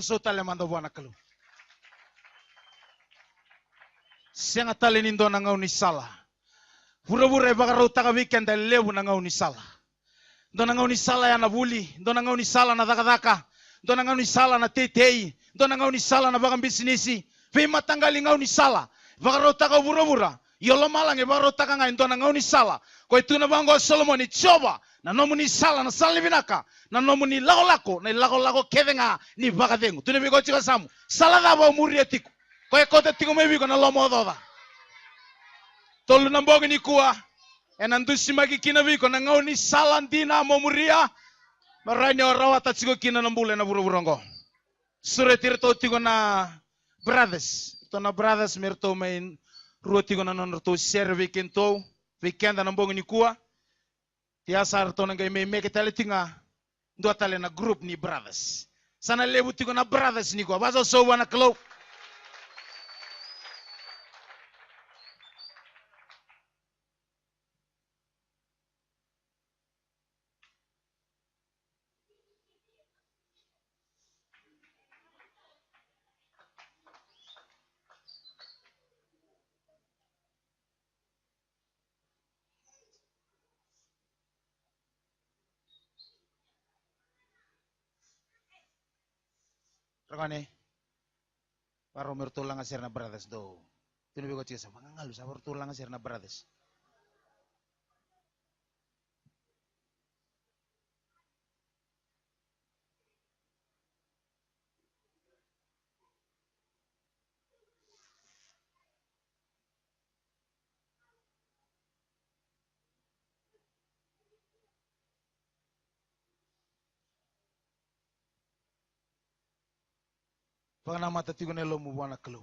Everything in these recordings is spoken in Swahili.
Sota le mando buana kalu. Siang atale nindo na ngau ni sala. Pura-pura bagaro taka weekend lebu na ngau ni sala. Dona ngau ni sala ya na buli, dona ngau ni sala na daka-daka, dona ngau ni sala na tetei, dona ngau ni sala na bagam bisnisi. Ve matanggali ngau ni sala. Bagaro taka pura-pura. Yolo malang e bagaro taka ngai dona ngau ni sala. Ko itu na bango Solomon ni coba na nomu ni sala na salibinaka na nomu ni lako na lako kevenga ni bagadengu tune bigo chika samu sala da ba muri etiku ko e kote tiku me bigo na lomo doda tolu na mbogi ni kuwa e na ndusi magi kina bigo na ngau ni sala ndina mo muria maranya rawa tatsiko kina na mbule na buru-burongo sure tirto tigo na brothers to na brothers merto main ruotigo na non to share weekend to weekend na mbogi ni kuwa tiasar to ngai me ke tale tinga ndo tale na group ni brothers sana lebu tigo na brothers ni ko bazo so wana klo Rakane paro mertulang asir na brothers do tinu bigo chisa mangalu sabar tulang asir na brothers Pagana mata tigo nelo mu wana klo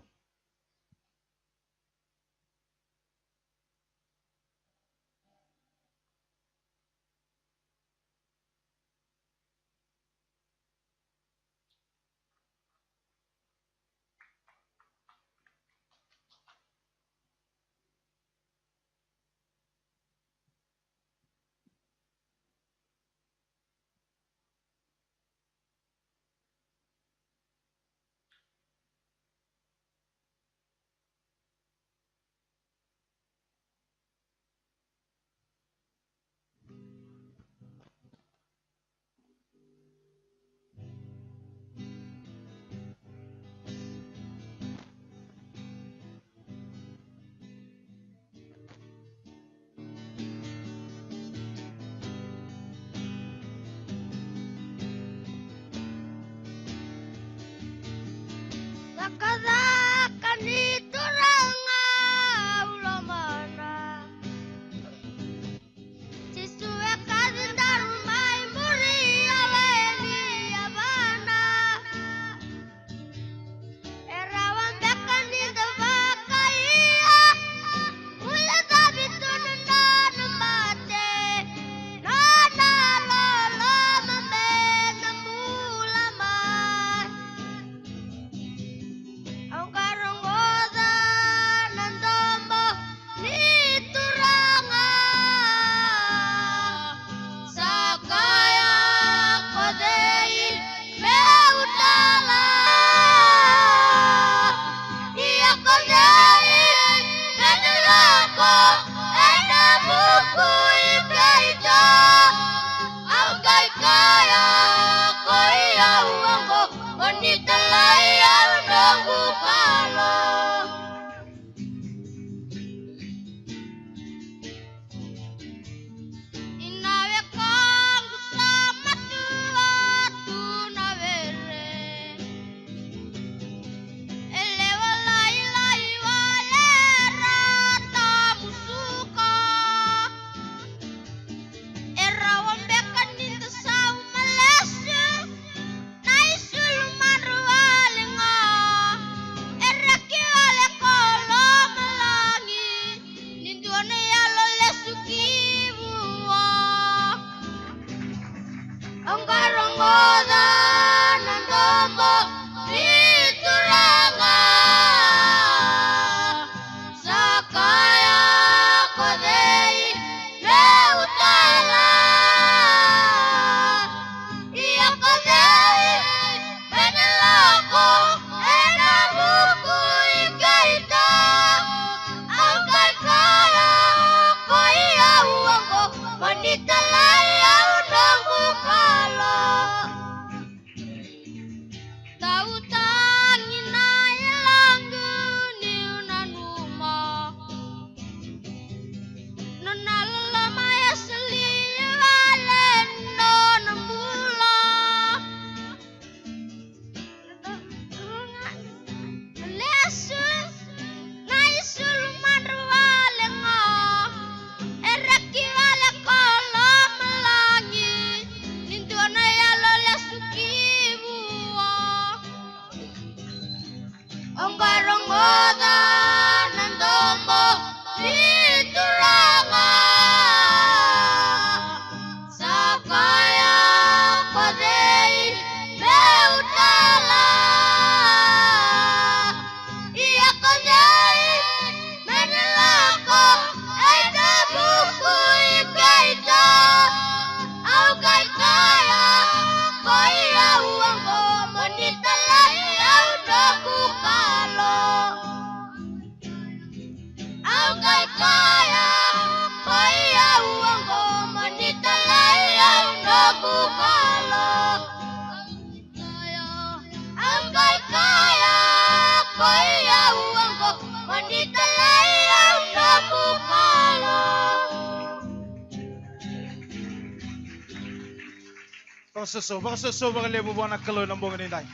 baka soso baka lebu bana kalau nambong ni dai.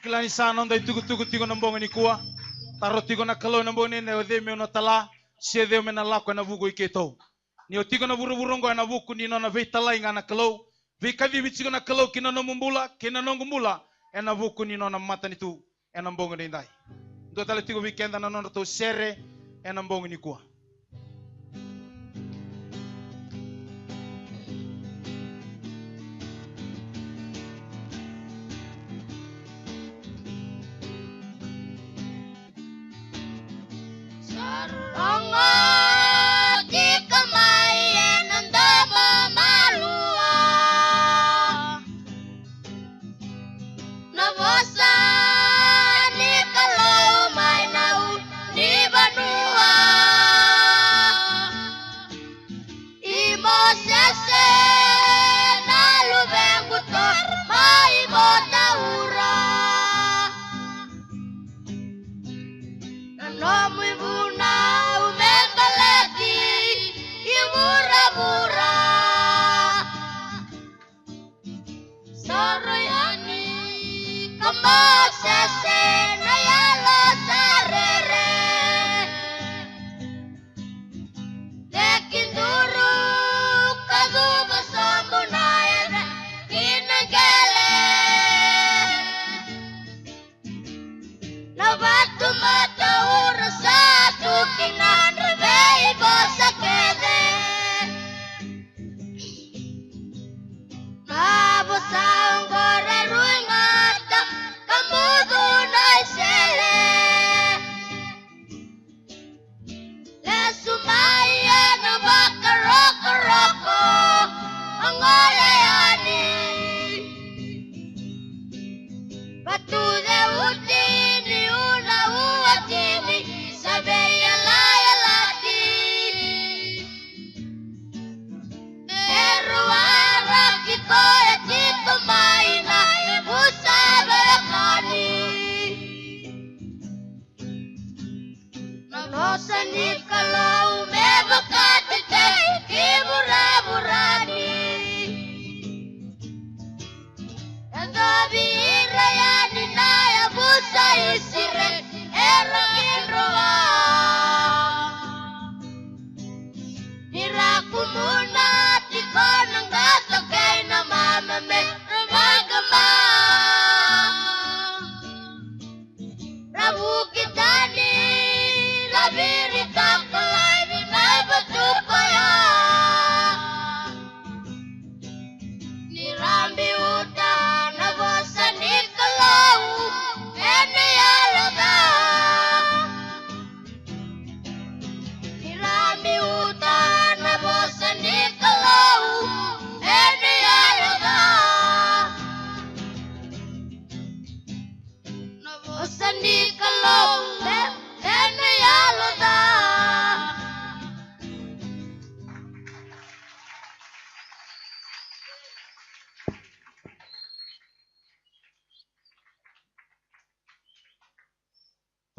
Kilani sana ndai tugu tigo nambong ni kuwa. Taro tigo na kalau nambong ni ne ode me no tala, se de me na lako na vugo iketo. Ni o tigo na burongo na vuku ni no na veitala inga na kalau. Vikavi bitsigo na kalau kina no mumbula, kina no ngumbula, e na vuku ni no na mata ni tu, e nambong ni dai. Ndo tala tigo weekend na no to sere, e nambong ni kuwa.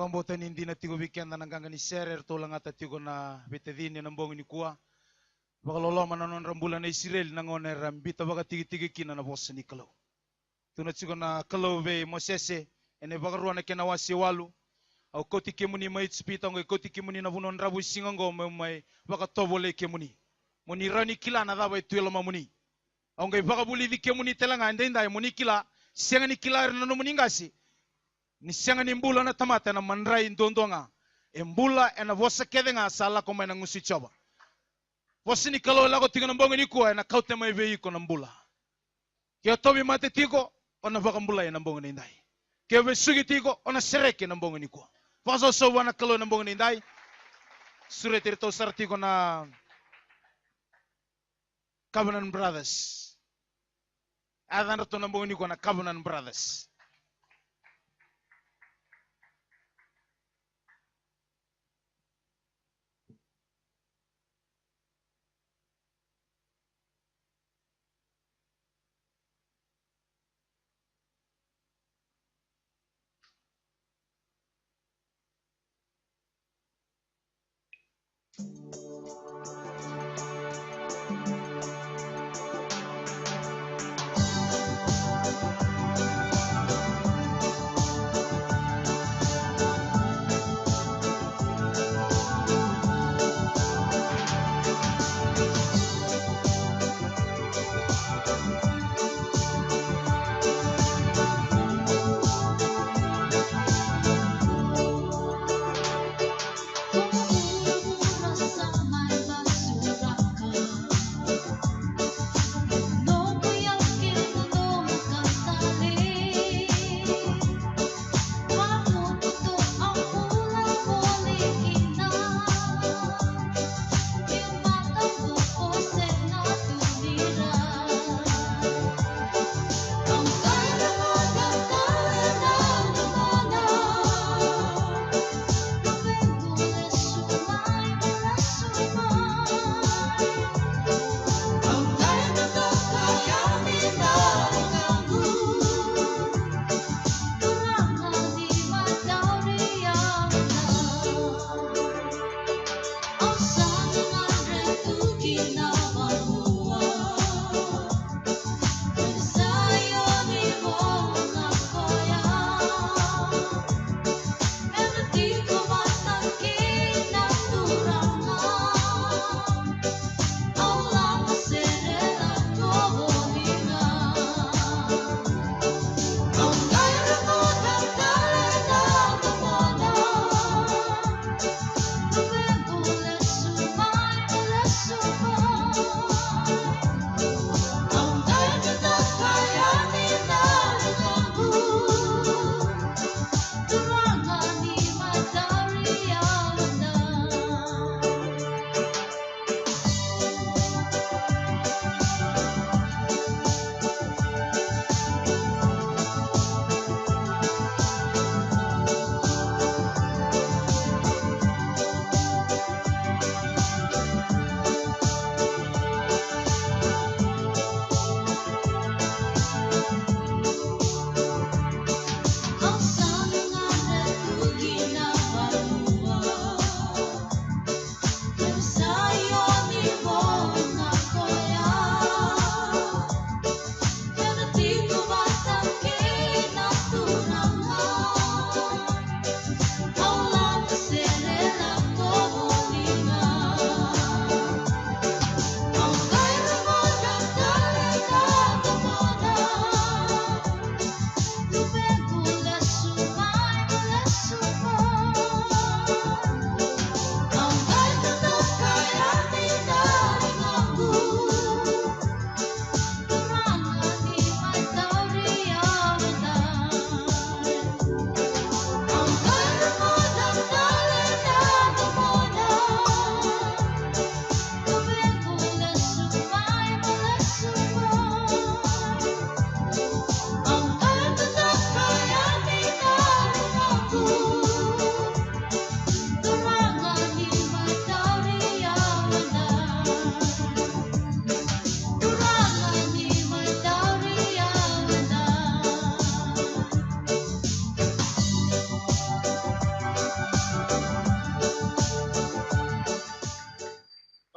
Pambotan hindi na tigo weekend na nanggang ni serer to lang ata tigo na betedini nambong ni kuwa. Baka lolo mananon rambulan na Israel nangon na rambita baka tigi kina na boss ni kalau. Tunat sigo na kalau ve Mosese ene baka ruwa na kinawasi walu. Au koti kemuni mai spita ngai koti kemuni na bunon rabu singango mai baka tobole kemuni. Muni rani kila na daba itu elama muni. Au ngai baka buli di kemuni telanga ndenda muni kila siangani kila na muni ngasi. Ni sianga ni mbula na tamata na manrai ndondonga. Mbula ena vosa kedenga sala ko mai na ngusi choba. Vosi ni kalau lago tiga na mbongo ni kuwa ena kaute mai vei ko na mbula. Kia tobi mate tigo ona baka mbula ena mbongo ni ndai. Kia vesugi tigo ona sereke na mbongo ni kuwa. Vaso so wana kalau na mbongo ni ndai. Sure tirito sartigo na Covenant Brothers. Adhan rato na mbongo ni kuwa na Covenant Brothers.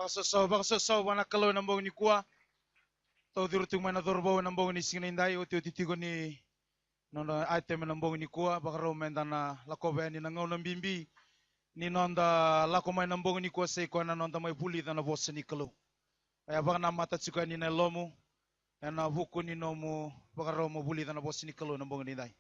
bakasosaw wana kalau nambong ni kuah. Tau dirutung mana dorbo nambong ni singinindai uti tigo ni nono item nambong ni kuah bakaro mendana lakobe ni nangau nambimbi ni nonda lakomai nambong ni kuah sei kuah nonda mai puli dana bos ni kalau. Aya bakana mata cukai ni nelomu. Ena buku ni nomu bakaro mo puli dana bos ni kalau nambong ni dai.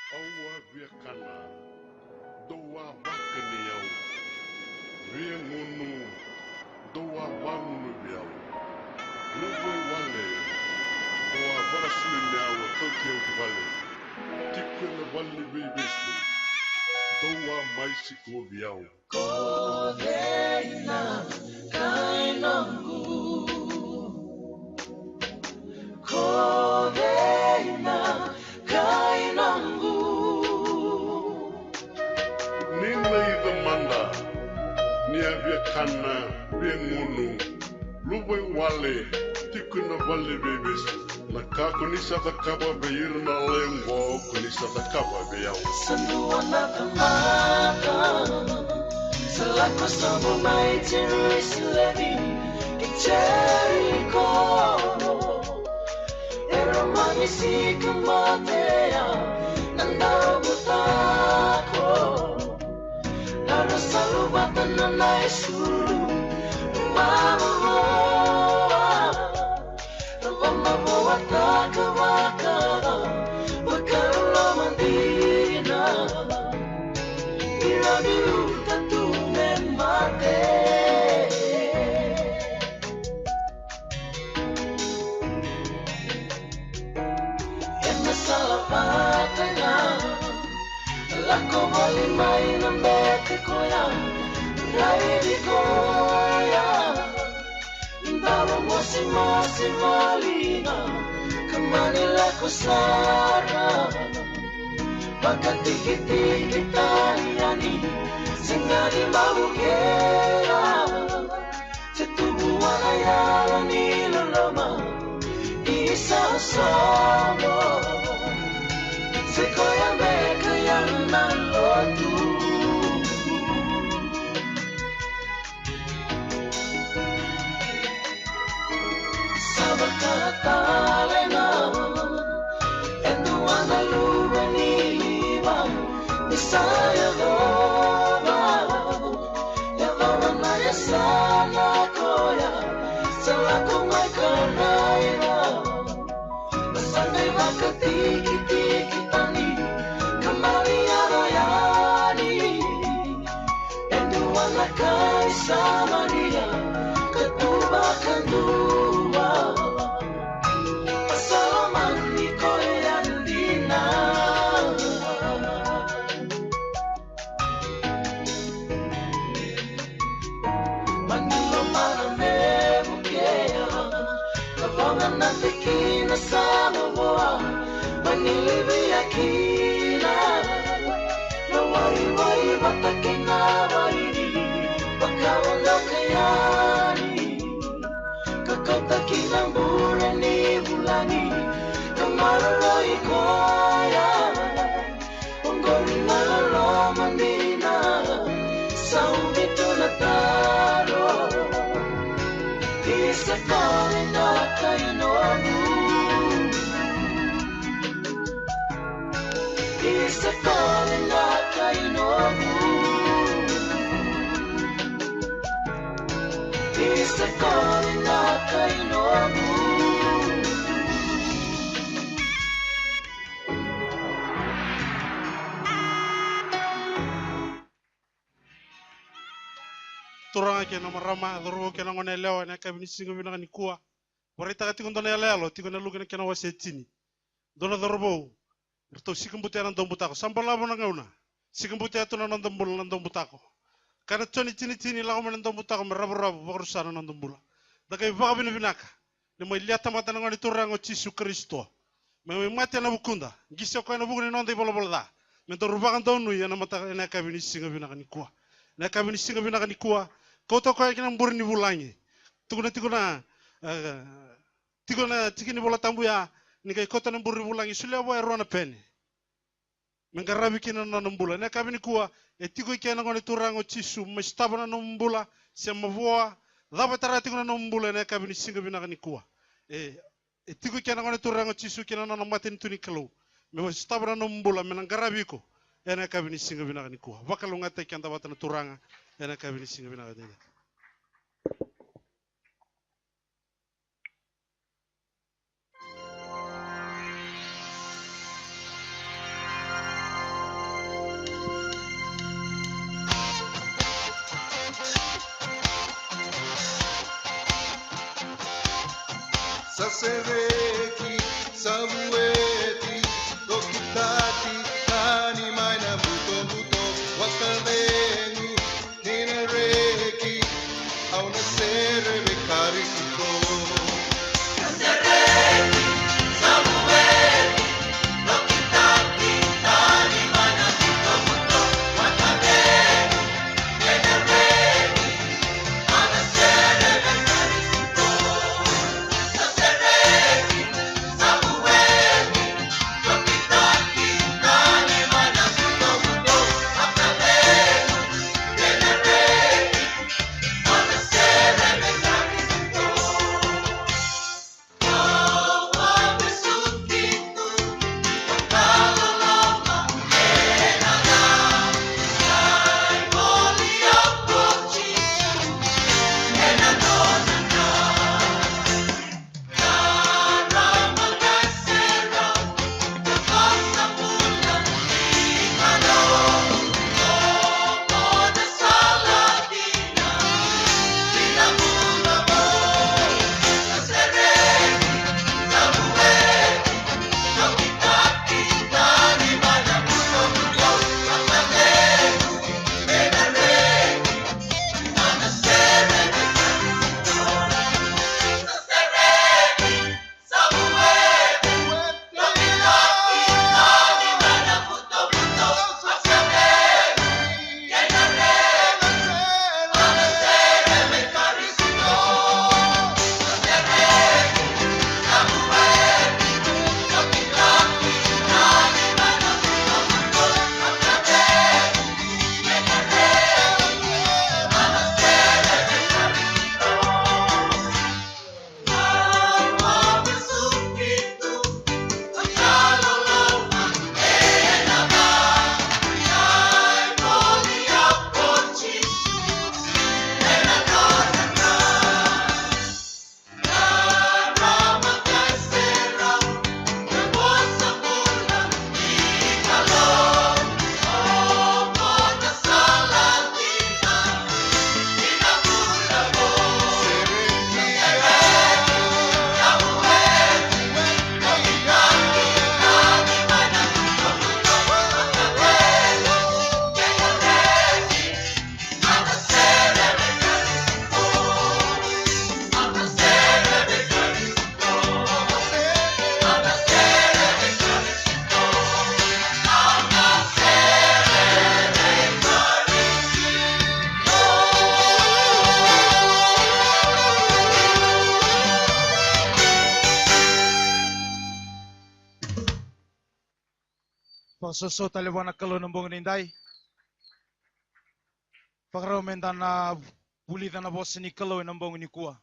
Aua via kana, doa bakani au, via ngunu, doa banu viau, luwe wale, doa barasui meawa tauti au vale, tikwele wale vivesu, doa maisiko viau. Kodeina kainongu, Kodeina kainongu. Nina ida manda, nia via kana, via ngunu, luwe wale, tikwele wale vivesu. Na kako ni sa takaba beir na lengo, kuni sa takaba beyau. Sanduana kamata, selaku sobo mai Jerusalem, Jericho. Eromani si kematea, nanda butako. Lalu selalu batan nai sulu, mama. Wataka wakara Wakara mandina Bila biruta tu memate Ena salapatanya Lako bali main ambete koya Rai di koya Ndaro mosi malina Manila ko sana Pagkatiki-tiki taliani Singari mabugera Sa tubuan ay alam nilulama Isa-samo Sa koyang bekayang nalotu Sa bakatalena Saya doa, ya doa naya sana koya, selaku mai karena Sangai bakatiki-tiki tani, kembali arayani Enduan lakai sama dia, ketubakan dua Salaman ni koyan dina Natikina sama boa Manilibiyakina Nawari-wari batakina wariri Pagkawala kayani Kakautakina burani bulani Kamaraloy koya Unggoli na lomandina Sa umito na taro Isa calling out kainomu Isa calling out kainomu Isa calling out kainomu Turanga ke na marama doro ke na ngone leo na ka binisingo bina ni kuwa warita ka tingon dona lelo tingon na lugena ke na wasetini dona dorbo to sikumbuti na ndombutako sambala bona ngauna sikumbuti to na ndombul na ndombutako kana toni tini tini la ngone ndombutako marabu bakru sana na ndombula daga ivaga binaka ni mo iliata mata ngoni turango Yesu Kristo me mate na bukunda ngisio ko na buguni nonde bolobolda me to rubaga donu ya na mata na kabini singa binaka ni kuwa na kabini singa binaka ni kuwa ko to ko kina mburni bulangi tukuna tikini bola tambu ya ni kay ko to na mburni bulangi sulia bo erona peni mengarabi kina na mbula na kabini kuwa etiko kena ngoni turango Yesu mestabana no mbula sema voa daba tarati kuna no mbula na kabini singa binaka ni kuwa etiko kena ngoni turango Yesu kena na matin tuni kalo me mestabana no mbula menangarabi ko ena kabini singa binaka ni kuwa bakalunga te kanda batana turanga ena kabini singa binaka ni Sasereki, Samueti, Dokitati, Tani Maina Muto, Wakadenu, Ninareki, Auna Sere Bekarikuto. Sasereki, Samueli, Dokitati, Tani Maina Muto, Wakadenu, Ninareki, Auna Sere Bekarikuto. Sasereki, Samueli, Dokitati, Tani Maina Muto, Wakadenu, Ninareki, Auna Sere Bekarikuto. Pasoso talibana kalo nambong nindai. Pakarao mendana buli dana bosi ni kalo nambong ni kuwa.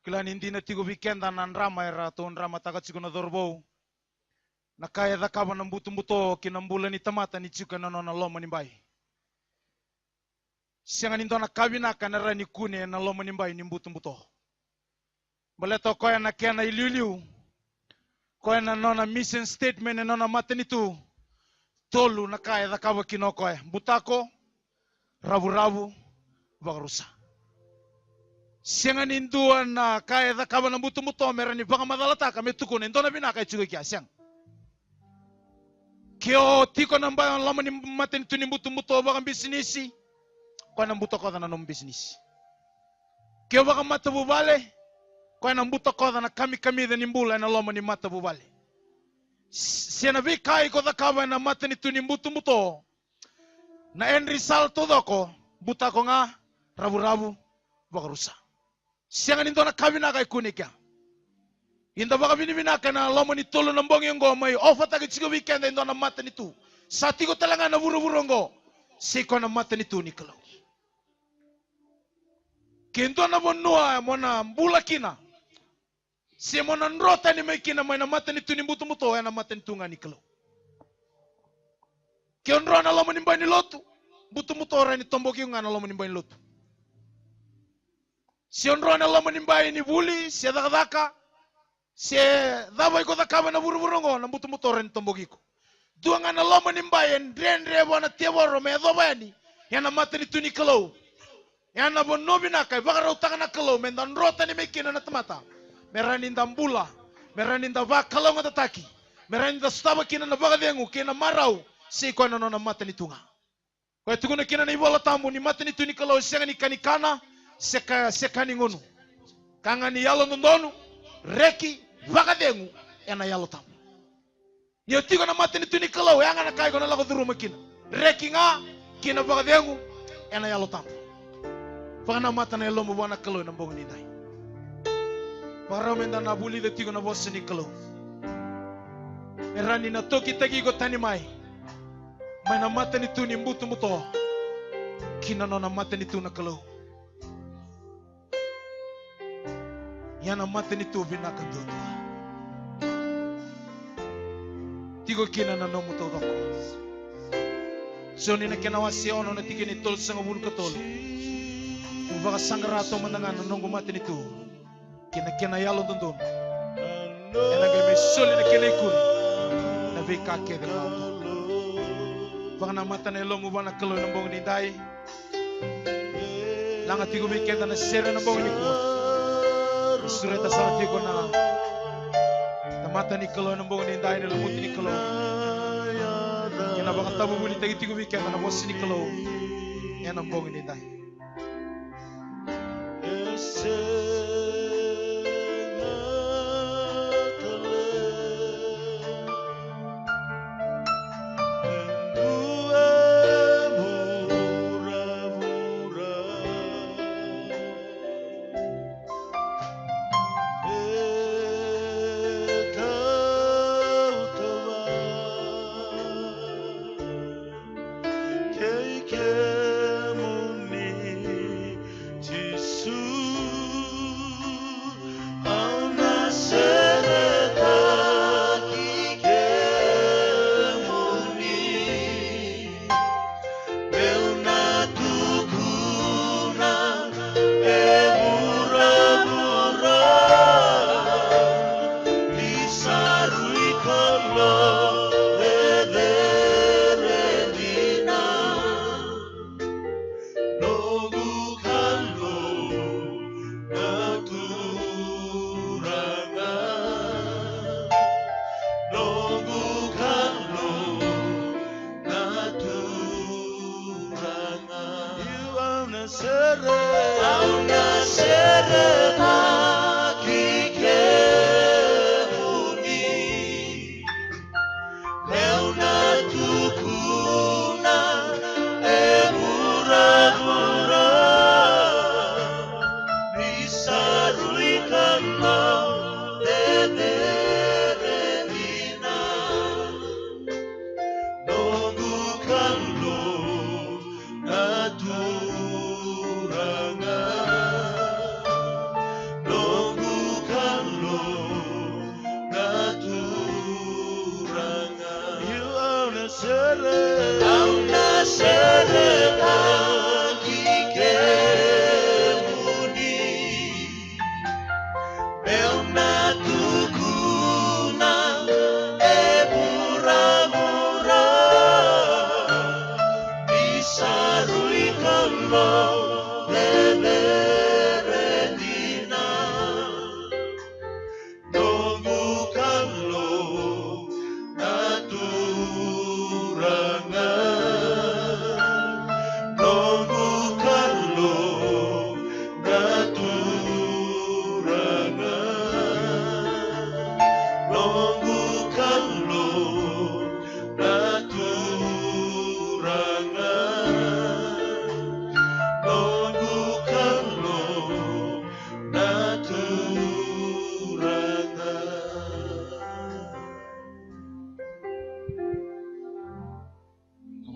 Kila hindi na tigo weekenda na nrama era to nrama tagatsiko na dorbo. Nakaya da kaba ng buto kinambula ni tamata ni chika na nona loma ni bay. Siya nindo na kabina kanara ni kune na loma ni bay ni buto. Baleto koya na kaya na iliuliu. Koya na nona mission statement na nona matanitu. Tolu na kaya da kaba kinokoya. Butako, rabu-rabu, bagarusa. Siya ninduan na kaya da kaba ng buto meron ni baka madalata kami tukun. Indo na binakay chugay kya siyang. Kyo tiko namba lama ni matin tu ni buto baka bisnisi. Ko nang buto ko na nong bisnis. Kio baka mata bubale. Ko na mbuta koda na kami da nimbula na loma ni mata bubale. Siena vi kai ko da kaba na mata ni tu ni mbutu mbuto. Na enri sal todo ko buta ko nga rabu-rabu baka rusa. Sianga nindo na kabi na kai kunikya. Inda baka binibina ka na loma ni tolo ng bongi ngo may ofa tagi chigo weekend indo na mata ni tu. Sa tigo talaga na buru-buru ngo. Siko na mata ni tu ni kalau. Kento na monua mona mbula kina. Si mona nrota ni may kina may na mata ni tu ni muto-muto na mata ni tu nga ni kalau. Kionro na loma ni mbay ni lotu. Buto-muto ra ni tomboki nga na loma ni mbay ni lotu. Si onro na loma ni mbay ni buli, si adakadaka, si dabay ko dakaba na buru-buru ngo na buto-muto ra ni tomboki ko. Dua nga na loma ni mbay en dren-rebo na tiawaro me adobani. Yan na mata ni tu ni kalau. Yan na bonobi na kay baka raw taka na kalau mendan rota ni may kina na tamata. Meranin da mbula, meranin da va kalau nga tataki. Meranin da staba kina na baka dengu kina marau si ko na na mata ni tunga. Ko tugo na kina na ibola tamu ni mata ni tu ni kalau senga ni kanikana seka ni ngonu. Kanga ni yalo ndonu reki baka dengu ena yalo tamu. Yo tigo na mata ni tu ni kalau yanga na kai ko na lago duru makina. Reki nga kina baka dengu ena yalo tamu. Pagana mata na lomo wana kalau na mbong ni dai. Para menda na buli de tigo na boss ni kalau. Erani na toki tagi go tani mai. Mai na mata ni tu ni mbutu muto. Kina no na mata ni tu na kalau. Yana mata ni tu bina kandoto. Tigo kina na no muto doko. So ni na kinawasi ono na tigi ni tol sang bulu katolo. Baka sangrato mandangan nunggu mati nitu kina yalo dundun enage me soli na kina ikuri na vika ke de mauto baka na mata na elo mubana kalo ng bong ni dai langa tigo me kenda na sere ng bong ni ko sureta sa tigo na mata ni kalo ng bong ni dai na lumuti ni kalo kina baka tabu buli tigo me kenda na boss ni kalo yan ang bong ni dai. Jesus.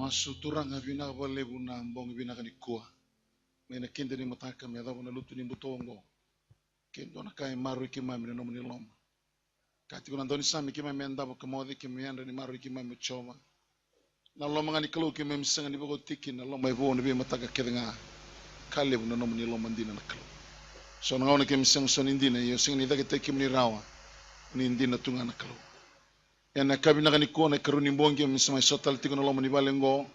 masu turanga vina valebu na mbongi vina kanikua. Mena kende ni mataka me adhabu na lutu ni mbutongo. Kendo na kai maru ikimami na nomu ni loma. Kati kuna ndoni sami ikimami andabo kamodhi ikimianda ni maru ikimami choma. Na loma ngani kalu ikimami sanga ni bako tiki na loma ibu na bi mataka kede nga. Kalebu na nomu ni loma ndina na kalu. So na ngawana ikimami sanga so nindina iyo singa ni dhake teki mni rawa. Ni ndina tunga na kalu. Yana kabi na kanikua na karuni mbongi misama isotal tiko na loma ni balengo.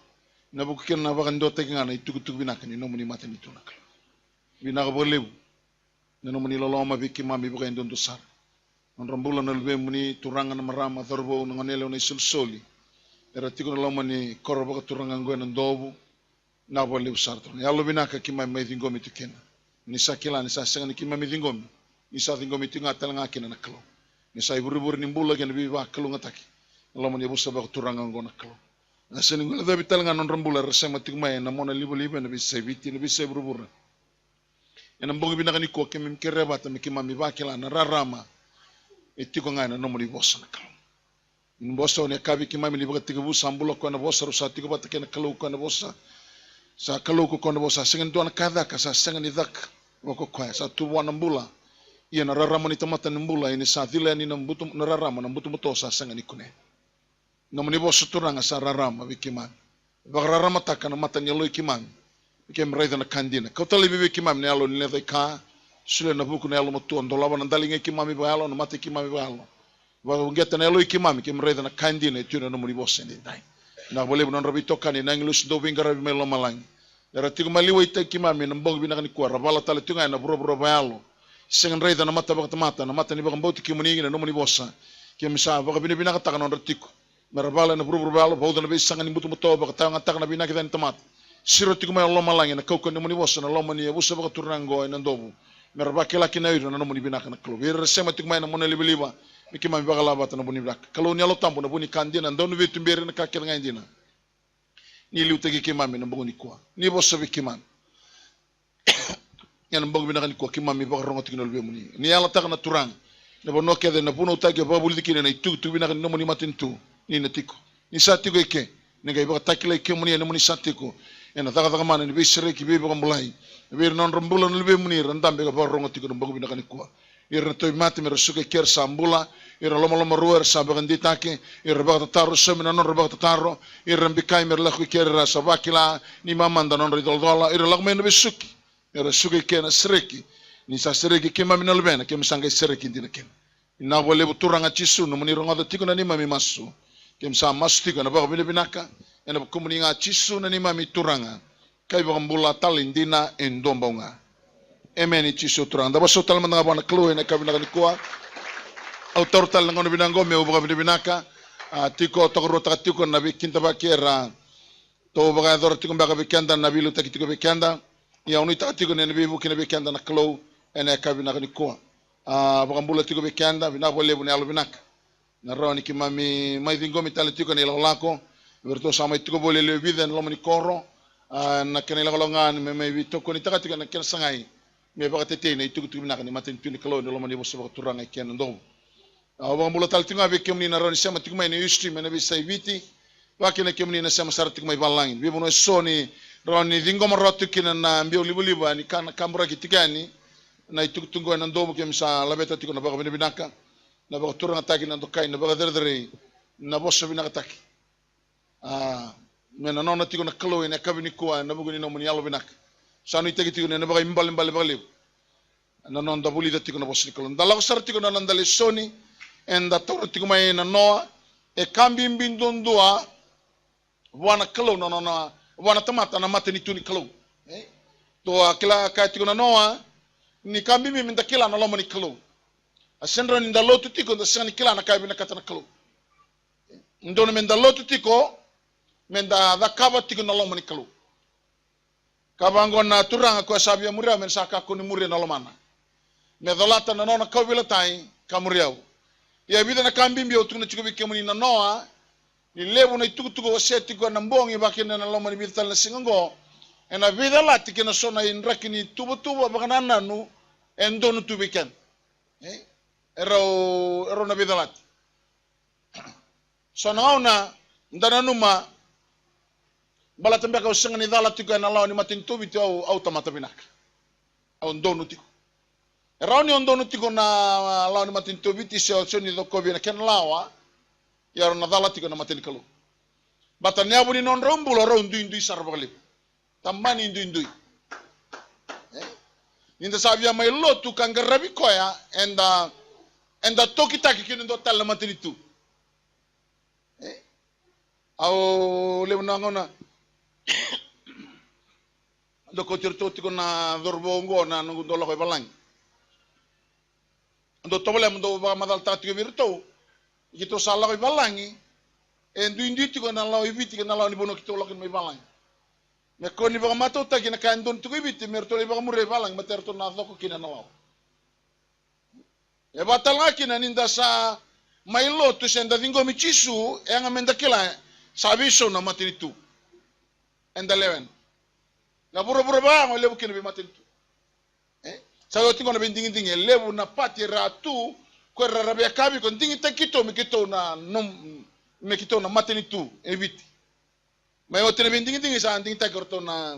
Na buku kena na baka ndote kengana itukutuk binaka ni nomu ni mata ni tunga kalu. Binaka balebu. Na nomu ni loloma biki mami baka indondo sar. Nrambula na lube muni turanga na marama dharbo na nganele na isulsoli. Era tiko na loma ni koro baka turanga ngoe na ndobu. Na balebu sar turanga. Ya binaka kima mai dhingomi tukena. Nisa kila nisa senga ni kima mai dhingomi. Nisa dhingomi tunga talanga kina na kalo. Nisa iburi ni mbula kena biba kalo ngataki. Loma ni busa baka turanga ngoe na kalo. Nasa ni ngula dhabi talanga nrambula resema tikma na mona libo na bisa viti na bisa iburi. Yana mbongi binaka ni kwa kemi mkereba ta mikima mibakila na rarama etiko ngana no muri bosa na kalo. Mbosa ne kabi kimami libaga tigabu sambulo ko na bosa rusa tigo bata kena kalo ko na bosa. Sa kalo ko na bosa sengen do na kada ka sa sengen ni dak wako kwa sa tu wana mbula. Ia na rarama ni tamata mbula ini sa dile ni na mbutu na rarama na mbutu muto sa sengen ni kune. No muri bosa turanga sa rarama bikimami. Baga rarama taka na mata nyalo ikimami. Ikem raida na kandina. Kau tali bibi kimami ni alo ni lethai ka. Sule na buku na alo matua. Ndolawa na ndalinga kimami ba alo. Na mata kimami ba alo. Wageta na alo ikimami. Ikem raida na kandina. Ituna na muri bose ni dai. Na walebu na rabi toka ni. Na ingilus do winga rabi melo malangi. Dara tiku maliwa ita kimami. Na mbongi binaka ni kuwa. Rabala tali tunga na buro ba alo. Sengan raida na mata baka mata. Na mata ni baka mbauti kimunigi na nomuni bosa. Kemisa baka binaka taka na ratiku. Marabala na buro ba alo. Bauda na bisi sanga ni mutu muto. Baka tanga taka na binaka ni tamata. Siro tiku mai loma langi na kauko ni muni bosa na loma ni abusa baka turango na ndobu. Merba kela kina iro na muni binaka na klo. Vira sema tiku mai na mona liba. Miki mami baka labata na buni binaka. Kalau ni alo tampo na buni kandina ndonu vitu mbere na kakela ngai dina. Ni liutagi kimami na mbongo ni kwa. Ni bosa vi kimami. Yana mbongo binaka ni kwa kimami baka rongo tiku na libe muni. Ni ala taka na turang. Na bono kede na puno utagi baka buli dikine na itu binaka ni muni matin tu. Ni na tiku. Ni sa tiku ike. Ni gai baka takila ike muni na muni sa tiku. Ena taka mana ni bisere ki bibi ko mulai bir non rombula no libe munir ndambe ko borongo tiko no bogu binaka ni kwa ir to mati me resuke ker sambula ir lomo ruer sabagandi take ir bagta taro semina non bagta taro ir rambikai mer la ku ker sabakila ni mamanda non ridol dola ir lagme no bisuki ir suke ken sreki ni sa sreki kema minal bena kem sanga sreki dina ken ina wole buturanga chisu no munir ngoda tiko na ni mami masu kem sa masu tiko na bogu binaka ena komuninga chisu na ni mami turanga kai bambula talindina endombonga emeni chisu turanga da baso tal manga bana klo ena kabina ni kwa autor tal ngono binango me ubuga binaka tiko tokro tiko na bikinta bakera to baga dor tiko baga bikanda na bilu takitiko bikanda ya unita tiko ne bibu kina bikanda na klo ena kabina ni kwa bambula tiko bikanda bina bole bune alo binaka na roni kimami mai dingomi tal tiko ni lako Berto sama itu ko boleh lebih dan lo meni koro na kena lakolongan me itu ko ni taka tika na kena sangai me baka tete na itu tu nak ni matin tu ni kalau lo meni bosa baka turang ai kena ndo awang bula tal tinga be kemni na roni sama tikma ni ustri me na bi sai viti wa kena kemni na sama sar tikma balangin bi bono soni roni dingo marotu kena na mbio libu ni kana kamera kitikani na itu tunggu na ndo kem sa labeta tiko na baka binaka na baka turang ataki na dokai na baka derdere na bosa binaka taki mena nona tiko na kalo ina kabini kwa na bugu ni no muni alo binak sanu itagi tiko na baga imbal na non da buli da tiko na bosni kalo ndala sar tiko na ndale soni en da toro tiko mai na noa e kambi mbindondua wana kalo no no wana tamata na mate ni tuni kalo to akila ka tiko na noa ni kambi mi minda kila na lomo ni kalo asendra ni ndalo tiko da sani kila na kabina katana kalo ndono minda lotu tiko menda da kaba tiko na lomo ni kalu kabango na turanga ko sabia muria men saka ko ni muria na lomana me dolata na nona ko bila tai kamuriau ya vida na kambi mbio tuna chiko bikemuni na noa ni lebu na itukutuko waseti ko na mbongi bakina na lomo ni bital na singongo ena vida la tikina sona indrakini tubu bakana nanu endonu tubiken ero na vida la sona ona ndana numa bala tambia ka usenga ni dala tiku na lawa ni matintu biti au tamata binaka au ndonu tiku rauni ndonu tiku na lawa ni matintu biti se ni do kobi na ken lawa ya na dala tiku na matin kalu bata ne abuni non rombulo ro ndu sarbali tamani ndu inda sabia mai lotu kangarabi koya enda toki taki kini ndo tala matinitu au le ngona do ko tirto tiko na dorbongo na ndo lo ko balang ndo tobole ndo ba madal tati virto kito sala ko balangi ndu tiko na lo ibiti na lo ni bono kito lo ko balang me koni ba mato ta kina kan don tiko ibiti merto le ba mure balang materto na ko kina na lo e batal nga kina ninda sa mailo tu senda dingo michisu e nga menda kila sabiso na matinitu enda lewen na buru ba ngo lebu kina be matinitu sa yo tingo na bindingi dingi lebu na pati ratu ko rarabe kabi ko dingi takito mikito na nom mikito na matinitu eviti ma yo tene bindingi dingi sa dingi takorto na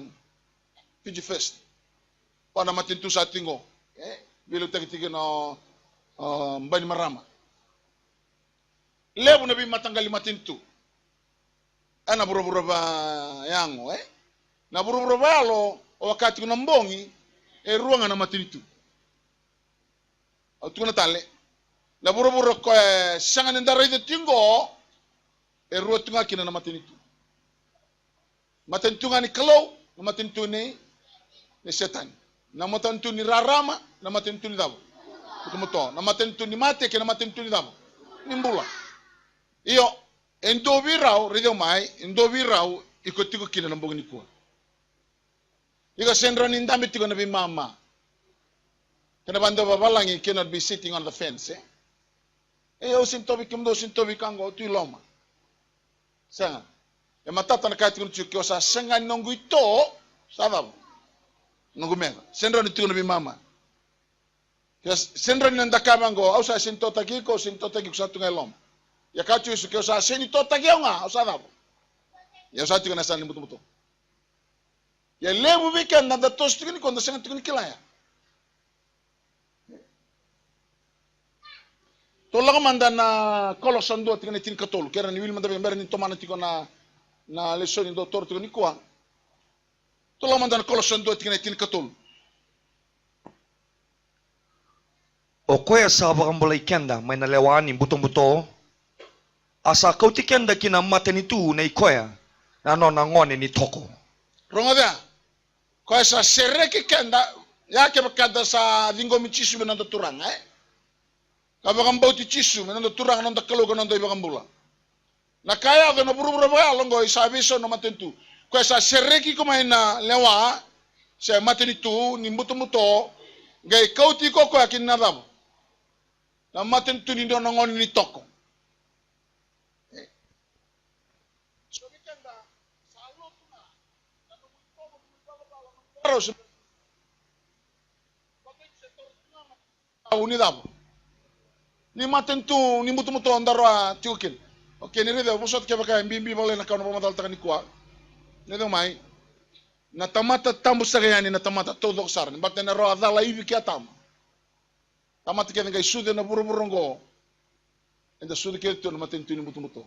Fiji Fest pana matinitu sa tingo bilu takitiki no mbani marama lebu nabi matangali matintu ana buru ba yango na buru ba lo wakati kuna mbongi ruanga na matintu au tale na buru ko sangane ndara de tingo ruo tunga kina na matintu ngani kalo na matintu ni setan na matintu ni rarama na matintu ni dabo kutumoto na matintu ni mate ke na matintu ni dabo nimbula iyo endo virau redio mai endo virau ikotiko kina na mbongini kwa ika sendra ni ndambi tiko na bi mama kana bando babalangi cannot be sitting on the fence o sintobi kimdo sintobi kango tu loma sanga e matata na kati kun chukio sa sanga nongu ito sadabo nongu mega sendra ni tiko na bi mama sendra ni ndakabango au sa sintota kiko sa tunga loma ya kachu isu kyo sa seni tota kyo nga o sa dabo ya sa tiko na sa muto ya lebu weekend na datos tiko ni konda senga tiko ni kilaya to laga manda na kolosan do tiko ni tin katol kera ni wil manda be ni tomana tiko na lesson do tor tiko ni kwa to laga manda na kolosan do tiko ni tin katol o koya sa bakambolay kenda may nalewani buto asa kau tikenda kina matenitu na ikoya ano na ngone ni toko rongoda ko sa sereki kenda ya ke bakada sa dingo michisu benando turang ka bakambau ti chisu benando turang nando kalo nando ibakambula na kaya ko no buru ba longo isabiso no matentu ko sa sereki ko maina lewa sa matenitu ni muto gai kau ti ko akin nadam na matentu ni do ngone ni toko unidad ni matentu ni mutu andaro tiukin oke ni rede bosot ke baka mbimbi bole na kauna pamadal takani kwa ne do mai na tamata tambu sagayani na tamata todo sar ni bakte na ro adala ivi ke tam tamata ke ngai sude na burongo enda sude ke to na matentu ni mutu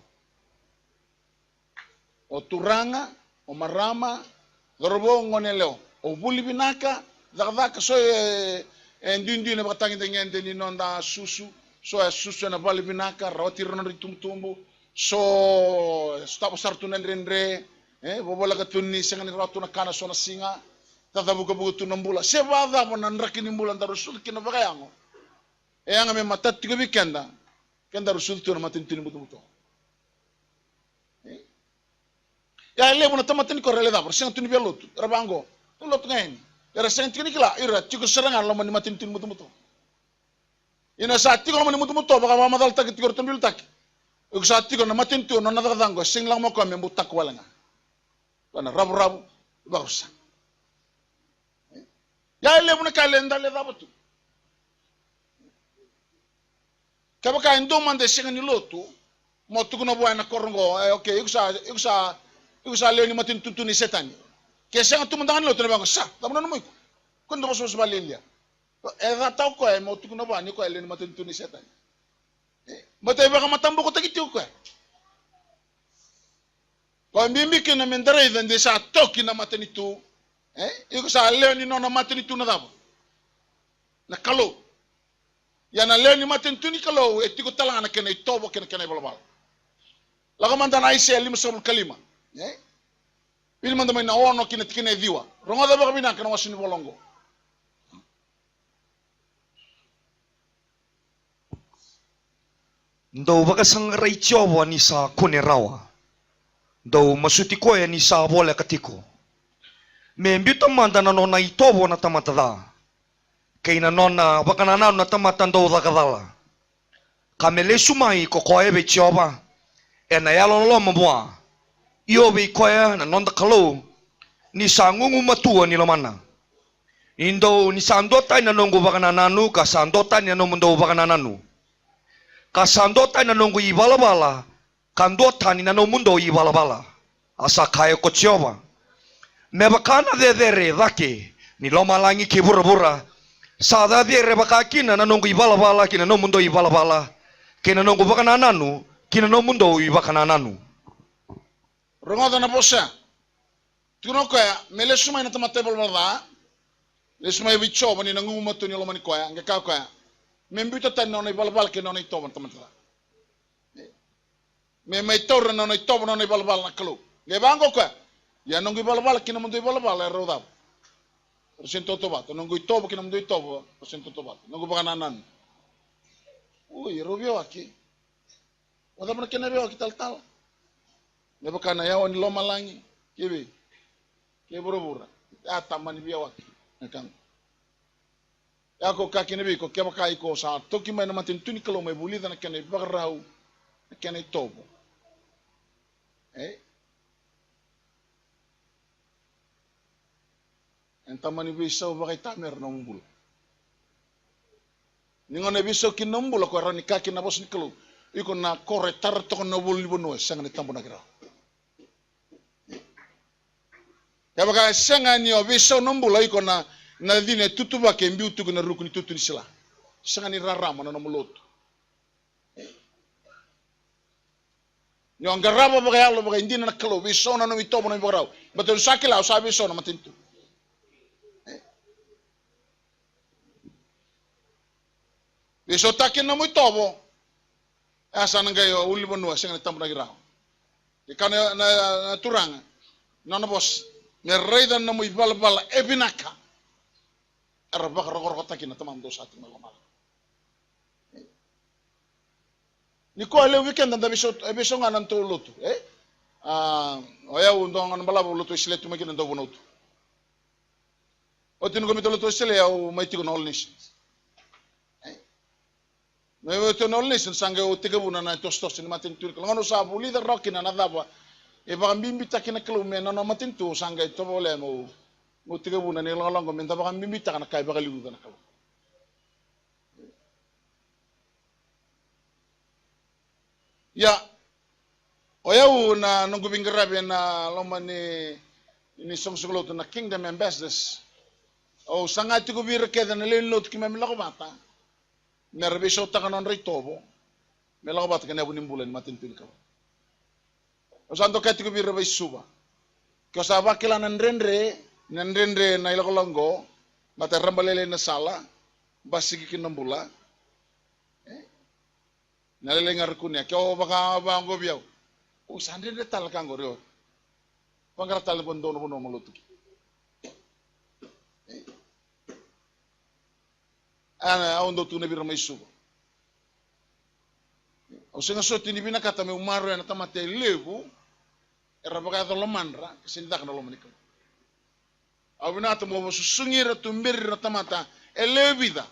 o turanga o marama gorbo ngone leo o buli binaka zakaka so ndindi na batangi ngende ni nonda susu susu na bali binaka roti rono tumtumbu so stop sartu nendre bobola ka tunni sengani ratu na kana so na singa tata buka buku tunambula seba da bonan rakini mbula ndaru sul kina bagayango anga me matatti ko bikenda kenda rusul tu na matintini butu ya lebu na tamatin ko rele da por sing tuni belut rabango tulot ngain era sing tini kila ira tiko serangan lo mani matin tin mutu ina sa tiko lo mani mutu baka mama dal tak tiko tumbil tak uk sa tiko na matin tu na dango sing lang mo ko me butak walanga kana rabu barusa ya lebu na kalenda le da batu kabaka ndo mande sing ni lotu mo tuko na buana korongo okay iksa Iku sa leo ni matin tutu ni setan. Kesa nga tumandangan lo tinabang sa. Tama na mo ko. Kundo ko sa balilia. Era tao ko mo tuku na ba ni ko leo ni matin tutu ni setan. Matay ba ka matambo ko tagiti ko. Ko mbimbi ke na mendare dende sa toki na matin itu. Iku sa leo ni no na matin itu na dabo. Na kalo. Ya na leo ni matin tu ni kalo etiko talanga na kena itobo kena balabal. Laga mandana ise lima sabul kalima. Pili manda mai na ono kina tikina diwa. Ronga da baka bina kana wasini bolongo. Ndo baka sangrai chobo ni sa kone rawa. Ndo masuti koe ni sa bole katiko. Me mbito manda na nona itobo na tamatada. Kay na nona baka nanao na tamata ndo da kadala. Kamele sumai ko koe be choba. E na yalo loma mua. Iyo be koe na nonda kalo. Ni sa ngungu matua ni lomana. Indo ni sa andota na nongo baka nananu. Ka sa andota ni nomundo baka nananu. Ka sa andota na nongo ibalabala. Ka andota ni nomundo ibalabala. Asa kaya ko choba. Me bakana de dere dake. Ni loma langi ki bura-bura. Sa da dere baka kina na nongo ibalabala. Kina nomundo ibalabala. Kina nongo baka nananu. Kina nomundo baka nananu. Ronga da na bosa. Tuno kaya mele sumai na tamate balbalda. Le sumai bicho bani nangu matu ni lomani kaya. Nge kau kaya. Membito tan nona ibalabal ke nona itoban tamata. Me mai tor nona itoban nona ibalabal na kalu. Nge bango kaya. Ya nongo ibalabal kina mundo ibalabal era rodab. Persento tobat. Nongo itobo kina mundo itobo. Persento tobat. Nongo baka nanan. Uy, robio aki. Wala mo na kinabio aki tal-tal. Ne baka na yawan ni loma langi. Kibi. Kibi bura-bura. Tama ni biawak. Nakang. Ako kakinabi ko kaya baka iko sa toki may naman tintuni kalo may bulida na kanay bakaraw na kanay tobo. Ang tama ni bisaw bakay tamer na umbul. Ningon na bisaw kinumbul ako aran ni kaki na bos ni kalo. Iko na kore tarto ko na buli buno sang ni tambo na gira. Kaya baka sanga niyo bisaw numbul iko na dine tutuba ke mbiutu ko na ruku ni tutu ni sila. Sanga ni rarama na namuloto. Nyo ang garaba baka yalo baka hindi na nakalo bisaw na nung itobo na ibaraw. Bato sakila sabi bisaw na matinto. Bisaw takin na mo itobo. Asa nang gayo uli bonua sanga ni tambo na giraw. Ikaw na turang. Na bos. Meraidan na mo ibalabala ebinaka. Araba karokor takin na tamang dos ating malamala. Ni ko ale weekend na biso nga nan to luto. Oya undong an balabo luto isle tumagi nan do bonoto. O tinu ko mi to luto isle ya o may tigo nol nations. May to nol nations sanga o tiga buna na tostos ni matin tur. Ngono sa buli da rokin na nadaba. E baka bimbita kina kalume na no matin tu sanga ito bole mo. Mo tiga buna ni lang ko menta baka bimbita kana kay baka liuda na kalu. Ya oyaw na nung gubing grabe na loman ni sumsuglot na kingdom ambassadors. O sanga ti gubir keda na linlot ki memela ko bata. Nerviso ta kanon ritobo. Mela ko bata kana bunin bulan matin pin ka. O santo kati gubir ba isuba. Ko sa bakila nanrenre na ilakolongo mata rambalele na sala basigi kinambula. Nalalengar kunya kyo baka bango biyaw. Usandre de tal kango rio. Pangratal bondo no mulutuki. Ana ondo tu nebir mai sugo. O senga soti ni bina kata me umaro na tamate levu. Era baka to lomandra sinda kana lomanika. Abina to mo susungira tumbir na tamata elevida.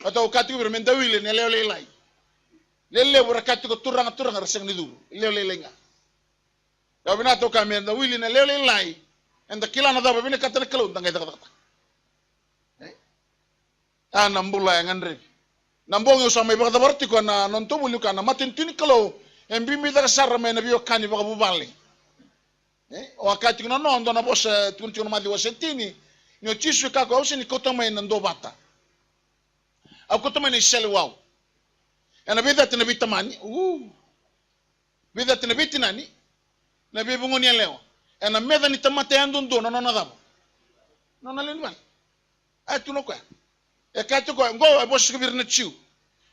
Atau kati bir mendawile ne lelelai. Lele burakati ko turang rasang ni dulu. Lele nga. Ya bina to kami na wili na lele lai. Enda kila na dapat bina kata na kalau tangay kata. Nambula yang andre. Nambong yung sa may baka dabarti ko na nonto bulu ka na matin tini kalau. Embimi da sarra may nabiyo kani baka bubali. wakati kuna no ndo na bosa tukuna madi wasetini nyo chisu kako au sini kotoma ina ndo bata au kotoma ni shele wao ana bida tena bitamani bida tena bitinani na bibi ngoni leo ana meda ni tamate ando ndo no na dabo no na lenwa atu no kwa katu ko ngo e bosa kibir na chiu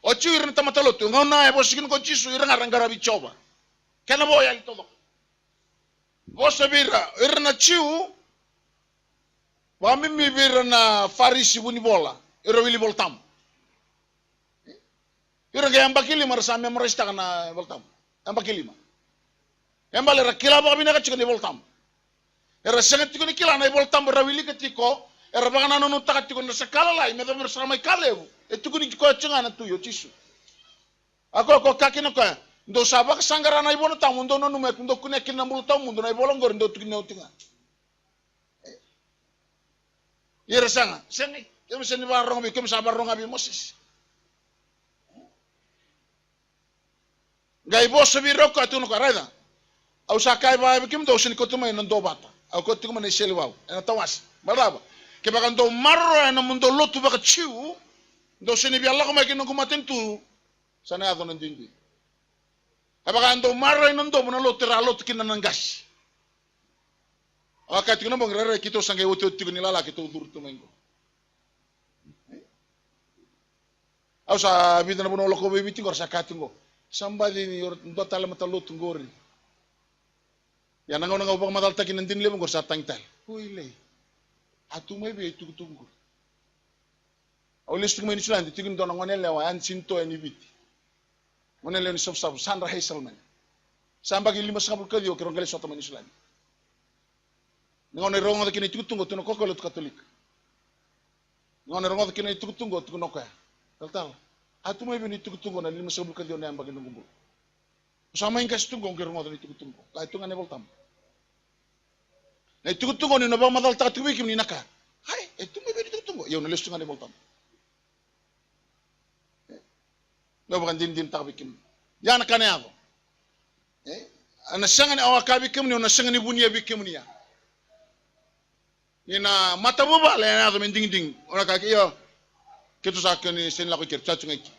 o chiu irna tamata lotu ngo na e bosa kin ko chisu irna rangara bichoba kana boya todo bosa bira irna chiu wa mimi bira na farisi buni bola iro wili boltam iro ga ambakili marasa me marista kana boltam ambakili ma embale rakila ba bina ka chikani boltam era sangat tikoni kila na boltam rawili ketiko era bagana no takat tikoni sakala lai me mer sama kalebu etukuni ko chingana tuyo chisu ako ko kakina ko ndo sabak sangara na ibono tamu ndo no nume ndo kune kina mulu tamu ndo na ibolong gor ndo tukine utinga yere sanga sengi kem seni barong bi kem sabar rong abi Moses gai boso bi rokko atuno ko raida au sakai ba bi kem do seni ko tuma ndo bata au ko tuma ne sheli waw ena tawas balaba ke bagan do marro ena mundo lotu ba chiu ndo seni bi Allah ko ma kinu ko matentu sana adon ndindi abaga ando marro ndo mona lotu ra lotu kinana ngas wakati kuna bongrere kito sange wote tikuni lala kito durtu mengo ausa bidana bono loko be bitingor sakatingo somebody ndo tala mata lotu ngori ya nanga nanga ubang madal takin ndin lebo ngor satang tal huile atu mai be tukutungu olis tukmeni sulan tikin dona ngonel lewa an sinto eni biti ngonel ni sof sof sandra heiselman sambagi 5 sabul kadio kero ngale soto meni sulan ngone rongo kini tukutungo tuno kokolo katolik ngone rongo kini tukutungo tuno ka tal atu mai be ni tukutungo na 5 sabul kadio ne ambagi ngumbu sama ingkas tungo ngero rongo ni tukutungo la itu ngane voltam na tukutungo ni no ba madal ta tuwi ni naka hai itu mai be tukutungo yo na lestu ngane voltam no ba din ta bikim yana kane ado ana sangani awakabi kimni ona sangani bunia bikim ni ya ina mata boba le na men ding ding ona ka yo ketu sakani sen la ko ker chachu ngeki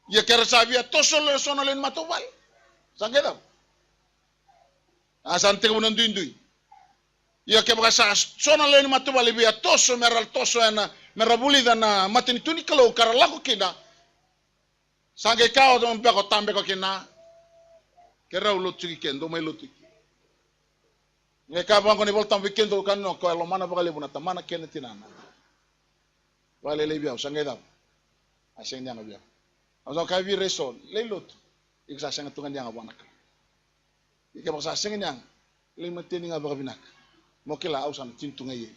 ya ker sabia toso le sono len mata bal sangeda asan te bonon duindui ya ke baka sa sono len mata bal bia toso meral toso ana merabuli dana matini tuni kalau karala ko kina sange kao don be ko tambe ko kina kera ulo tsugi kendo mai lo tsugi nge ka bango ni voltam weekendo kan no ko lo mana bakale buna tamana kene tinana wale le biao sange da aseng nyanga biao aso ka vi reso le lot iksa sange tungan nyanga bonak ike baksa sange nyanga le mateni nga bakabinak mo kila ausan tintunga ye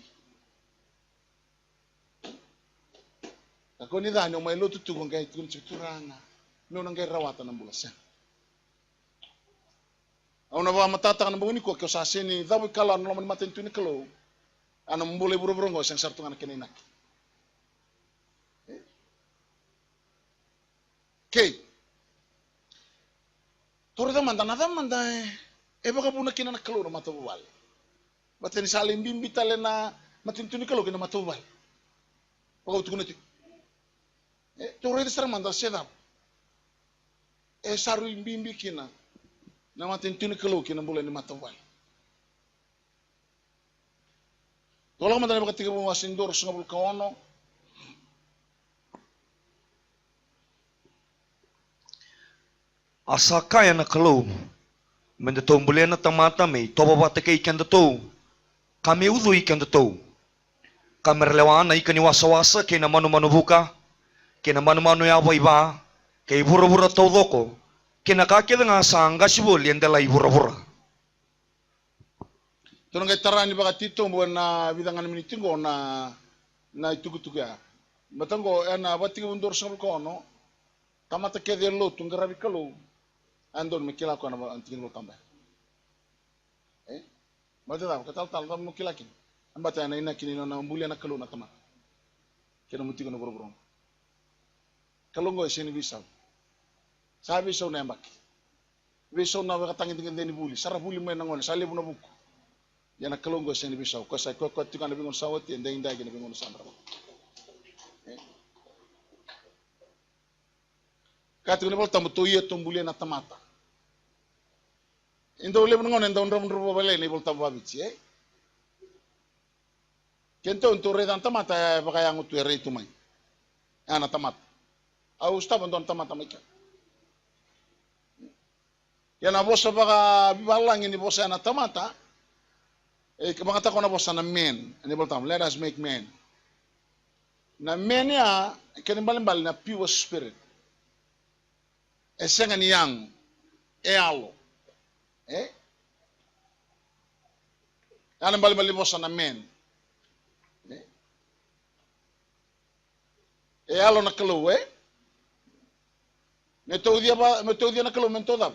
ako ni da no mai lo tutu ngai tun cituranga no ngai rawatan ambulasa Auna ba matata kan buni ko sa seni dabu kala no man maten tuni kalo ana mbole buru ngo sang sartu ngana kenina ke tore da manda e baka buna kinana kalo no matabu wal baten salim bimbi talena maten tuni kalo kina matabu wal pagaw tukuna ti tore da sar manda sedap saru bimbi kina na matin tuni kalo kina boleh ni matawal. Tolong mantan baka tiga buah sindor sengabul kawono. Asaka na kalo mendato boleh na tamata me toba bata kay ikan dato kami udu ikan dato kami relewana ikan iwasa-wasa kay na manu-manu buka kay na manu-manu yawa iba kay bura-bura tawdoko kinakakita nga sangga sibol yan dala ibura-bura. Tunang kay tarani baka tito buwan na bidangan minitingo na itugutuga. Matango na bating undor sa ko no. Tamata kaya lo tunggarabi kalo. Andon mikila ko na antingin lo tambah. Mata daw katal-tal tam mukilakin. Ang bata na ina kinino na mbuli na kalo na tama. Kaya mutingo na buro-buro. Kalongo sini bisaw. Sabi so nembak. Besau na waka tangi dengan deni buli. Sara buli main nangon. Sale buna buku. Yana kalongo seni besau. Kau sai kau tiga na bingon sawati. Enda indah gina bingon sandra. Kati kena bolta mutu iya tumbuli na tamata. Indo le nangon enda undra bale ni bolta babici. Kento untuk redan tamata baka yang utu ere itu mai. Ana tamata. Au staba don tamata mai. Yana bosa baka bibalang ini bosa ana tamata. Baka tako na bosa na men. Ini bolta let us make men. Na men ya kena balimbal na pure spirit. Esengan yang alo. Ana balimbal bosa na men. Alo na kalau metode na kalau mentoda.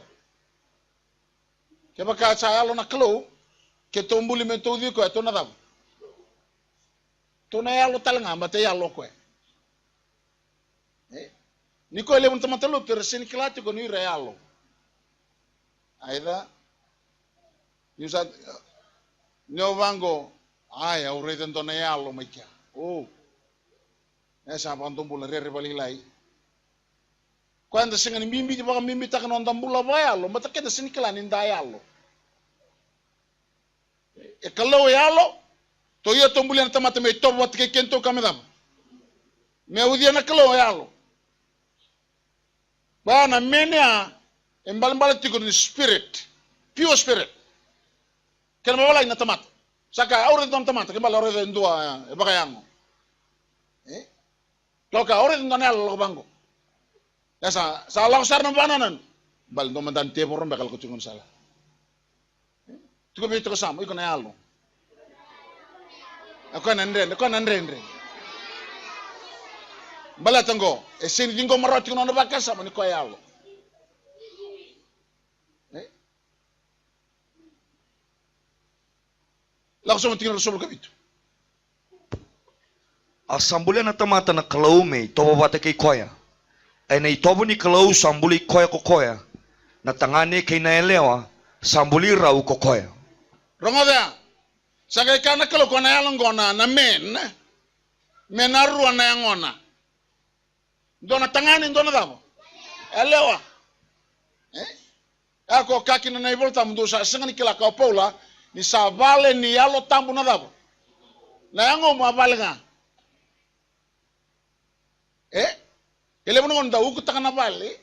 Keba ka sa alo na kalau ke tombuli metode ko eto na dab. To na alo talanga mate alo ko. Ni ko ele unta matalo ter sen kilati ko ni realo. Aida yusa no vango ai au redento na alo mekia. Oh. Esa pantong bula rere balilai. Quando senga ni mimbi di baka mimbi tak non tambula bayalo, mata keda sini kelan indayalo. E kalau yalo, to ia tombuli na tamata me to wat ke kento kamedam. Me udia na kalau yalo. Bana menia embal tiko ni spirit, pure spirit. Kena mawala na tamata. Saka aure don tamata, ke bala aure ndua e baka yango. Loka ore ndone alo bango. Ya sa lo sar na bananan. Bal no mandan te borom bakal ko tungon sala. Tuko bito ko sam iko na alo. Ako nan rendre. Bala tango e sen dingo maroti no baka sama ni ko alo. La so tingin so kabito. Asambule na tamata na kalau me toba bata kay koya. Ay na itobo ni kalau sambuli koya ko koya. Na tangane kay na elewa sambuli rau ko koya. Rongoda. Sagay ka na kalau ko na yalong gona na men. Menaru na yangona. Dona tangane dona dabo. Elewa. Ako kaki na ibolta mdu sa singani kila ka paula ni sa vale ni yalo tambu na dabo. Na yango mabalenga. Ele mo nda uku takana bale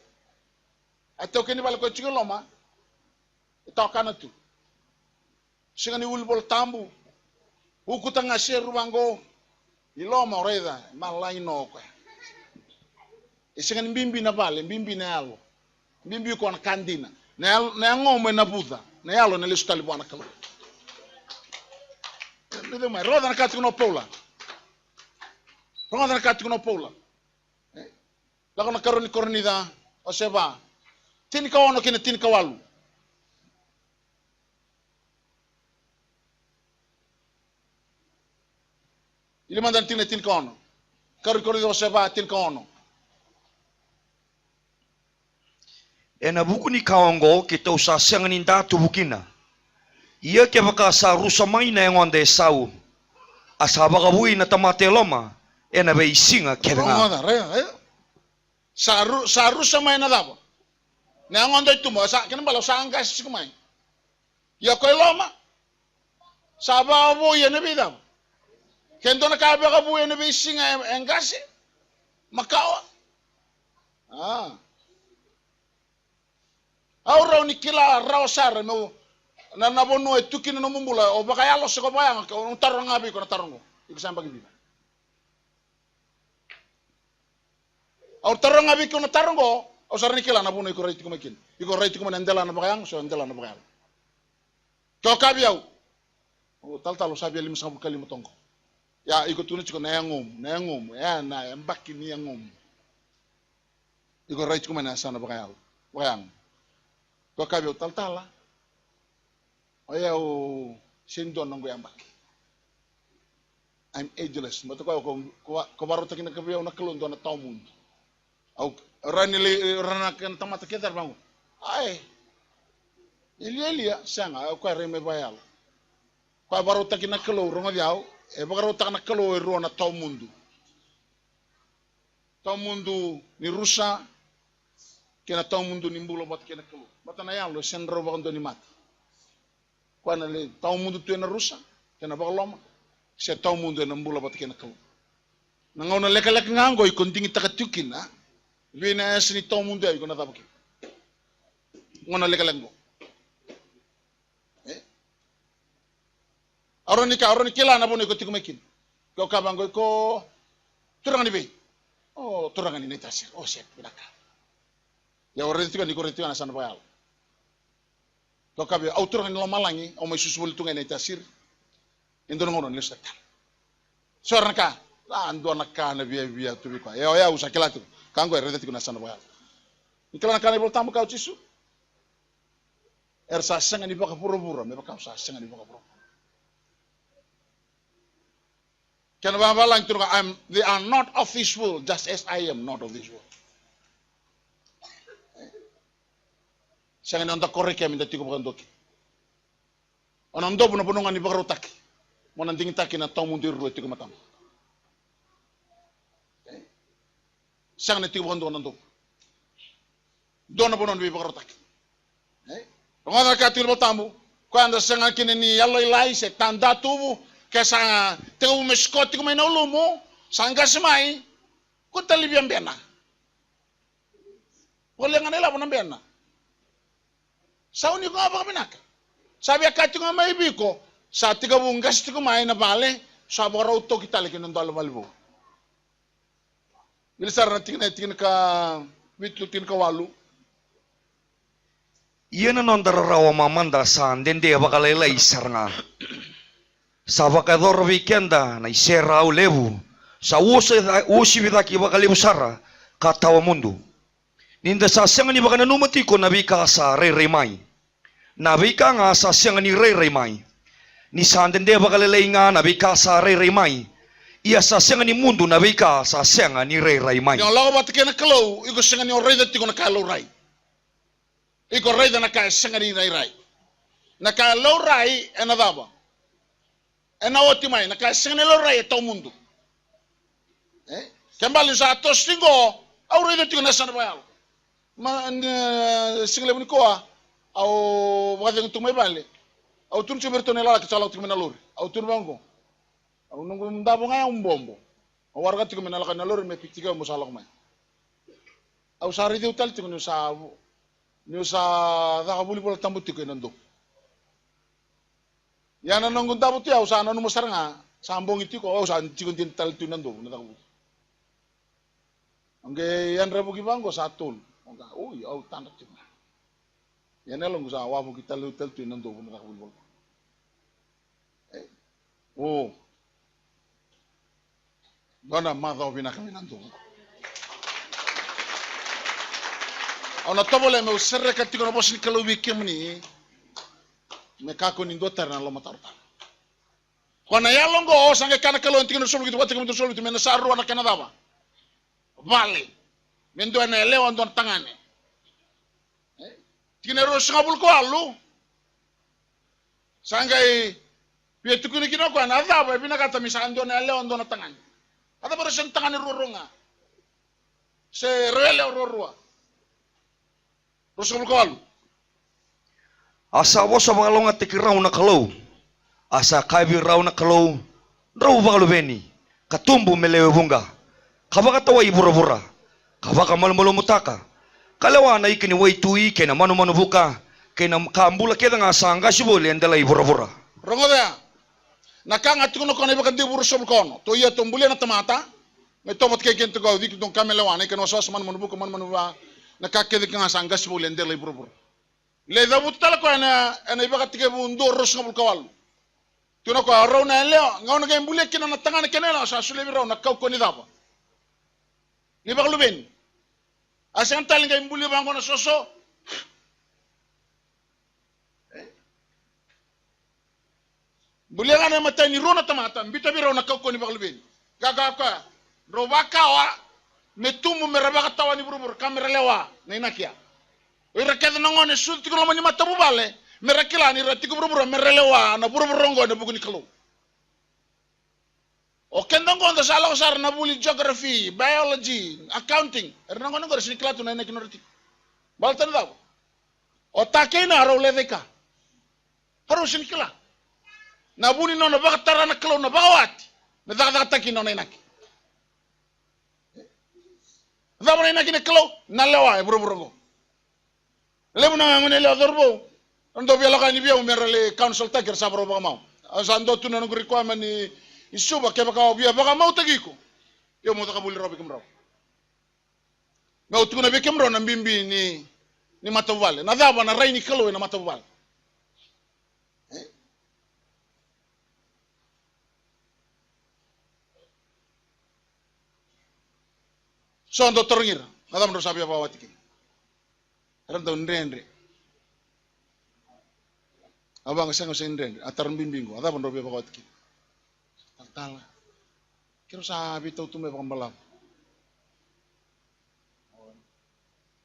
ato keni bale ko chigoloma ito kana tu singani ulbol tambu uku tanga sheru bango iloma oreda malai no ko singani mbimbi na bale mbimbi na yalo mbimbi ko na kandina na ngome na buda na yalo na listali bwana kala ndio mai roda na katu no pola roda na katu no pola Lako na karoni da o seba. Tin ka ono kina tin ka walu. Ili mandan tin ka ono. Karoni da o seba tin ka ono. Ena buku ni kawango kita usa sianganin datu bukina. Ia ke baka sa rusa mai na ngonde sau. Asaba ka bui na tamate loma. Ena be isinga kebenga. Saru sama ina dabo. Na ngondo itu mo sa kena balo sa angkas sikumai. Ya ko loma. Saba bo ye ne bidam. Kendo na ka ba bo ye ne bi singa engasi. Makawa. Aura ni kila raw sar no na nabonu etukina no mumbula o baka yalo se ko bayang ko tarong abi ko na tarongo. Iku samba gibi. Au tarong abi ko na tarongo, o sarni kila na buno iko reit ko makin. Iko reit ko mandela na bayang, so andela na bayang. To kabiyaw. O tal sabi lim sa kali motongo. Ya iko tunu ko na yangum, ya na mbaki ni yangum. Iko reit ko man sa na bayang. To kabiyaw tal. O sindon ng yambaki. I'm ageless. Mato ko baro takin na kabiyaw na kalundo na taumund. Au ranakan tamata kedar bangu. Ai. Ilia sanga kwa reme bayal. Kwa barota kina kalo rongo diao e barota na kalo e rona tau mundu. Tau mundu ni rusa kena tau mundu ni mbulo bat kena kalo. Batana yalo sendro bagando ni mat. Kwa na le tau mundu tu na rusa kena bagaloma. Se tau mundu na mbulo bat kena kalo. Nangau na leka-leka ngango ikon tingi takatukin ha. Vina sini tau mundu ay kona tabaki. Ngona leka-leka ngo. Aroni kila na bono ko tikumekin. Ko kabango ko turangani be. Oh, turangani ni tasir. Oh, siap bilaka. Ya orang itu kan dikoreti ana sana bayal. Ko kabe au turangani lo malangi, au mai susul tungai ni tasir. Indo ngono ni setan. Sornaka, ando naka na via tu bi kwa. Ya usakila tu. Kango ereti kuna sana bayal. Ikala kana bol tamu kau cisu. Ersa senga ni baka pura-pura, me baka sa senga ni baka pura. Can babalang tu they are not of this world, just as I am not of this world. Senga nanda korek ya minta tiku bukan doki. Onando puno punongan ni baka rotaki. Mo nanding taki na tau mundir ruwe tiku matam. Senga ni tiku bukan doki. Dona punon bi baka rotaki. Ngada ka tiku tamu. Quando senga kini ni yalo ilai se tanda tubu. Kesa teu meskoti kuma ina ulumu sangga semai ku talibian bena boleh nganela pun bena sauni ko apa binaka sabi akati ko mai biko sa tiga bungas tiga mai na bale sa bora uto kita lagi nondalo malbo bilisar na tingna ka bitu tin ka walu Iyan nondara rawa mamanda sa dende bakalela isarnga Sabaka dor weekenda na isera au levu sa usi vidaki baka levu sara katawa mundu ninda sa senga ni baka nanumati ko na bika sa re mai na bika nga sa senga ni re mai ni sa ndende baka lelei nga na bika sa re mai ia sa senga ni mundu na bika sa senga ni re mai yang lawa bat kena kalo iko senga ni orai dati ko na kalo rai iko rai da na ka senga ni rai na kalo rai enadaba ena oti mai na kasi ngelo rai to mundo kembali sa to stingo au rai to na sana bayal ma single ni ko au wadi ntu mai bale au tun chuberto ne la ka chala tu mena lori au tun bango au nungu ndabo ngai umbombo au warga tu mena la ka na lori me piktiga mo salok mai au sari de utal tu no sa da kabuli bola tambuti ko nando Yana nanggun tabu tiaw sa nanu masar nga sambong itu ko sa cikun tintal tu nando natabu. Angge yan rebu gibanggo satul. Angga oi au tandak cuma. Yan elong sa wabu kita lutel tu nando natabu. Oh. Dona madho bina kami nando. Ona tobole me usere katiko no bosin kalau bikim ni. Mekako nindo terna lo matarta. Kona yalongo sange kana kalo ntino solo gitu wati solo gitu mena saru ana kana daba. Vale. Mendo ene leo andon tangane. Tigene ro singabul ko alu. Sangai pietu kuni kino ko ana daba bina kata misalkan don leo andon tangane. Ada baru sen tangane ronga. Se rele rorua. Ro singabul ko alu. Asa Asa sa mga longa tikiraw na kalaw. Asa kabi raw na kalaw. Raw bakalu beni. Katumbu melewe bunga. Kabaka tawa ibura-bura. Kabaka malumalo mutaka. Kalawa na ikini waitui kena manu-manu buka. Kena kaambula keda nga sangga sibuli andala ibura-bura. Rongoda. Nakanga tikuno kono ibakan di buru sobul kono. To iya tumbuli na tamata. May tomot kay kento gaw di kitong kamelewa. Ikan waswas manu-manu buka manu-manu ba. Nakakeda nga sangga sibuli andala ibura-bura. Le dabut tala ko ana ibaga tige bundo ros ngabul kawal tuno ko araw na leo ngaw na game bulik kina na tangana kenela sa sulebi raw na kaw ko ni daba ni bag luben asan taling game bulik bang ko na soso bulik ana mata ni rona tamata bita bi raw na kaw ko ni bag luben gaga ka robaka wa metumu merabaka tawani burubur kamera lewa na inakia Ira kada nangone sulti ko naman ni matabu bale merakila ni rati ko buru merelewa na buru rongo na buguni kalo o kendo ngondo sala ko sar na buli geography biology accounting erna ngono ngor sin klatu na nekino rati baltan daw o takena ro leveka haro sin kila na buli no na bakatara na kalo na bawati na daga takino na inaki zamana inaki na kalo na lewa e buru rongo lebu na ngone le dorbo ando biala kani biya umerale council taker sabro ba mau asando tuna no requirement ni isuba ke baka biya baka mau tagiko yo mo takabuli robi kamro mau tuna be kamro na mbimbi ni matawale na daba na raini kalo na matawale so ando torngir nadam ndo sabia ba watiki rando ndendre abang sang ndendre atar bimbingo ada bondo be bakot ki tal kiro sabi to tume bakam balam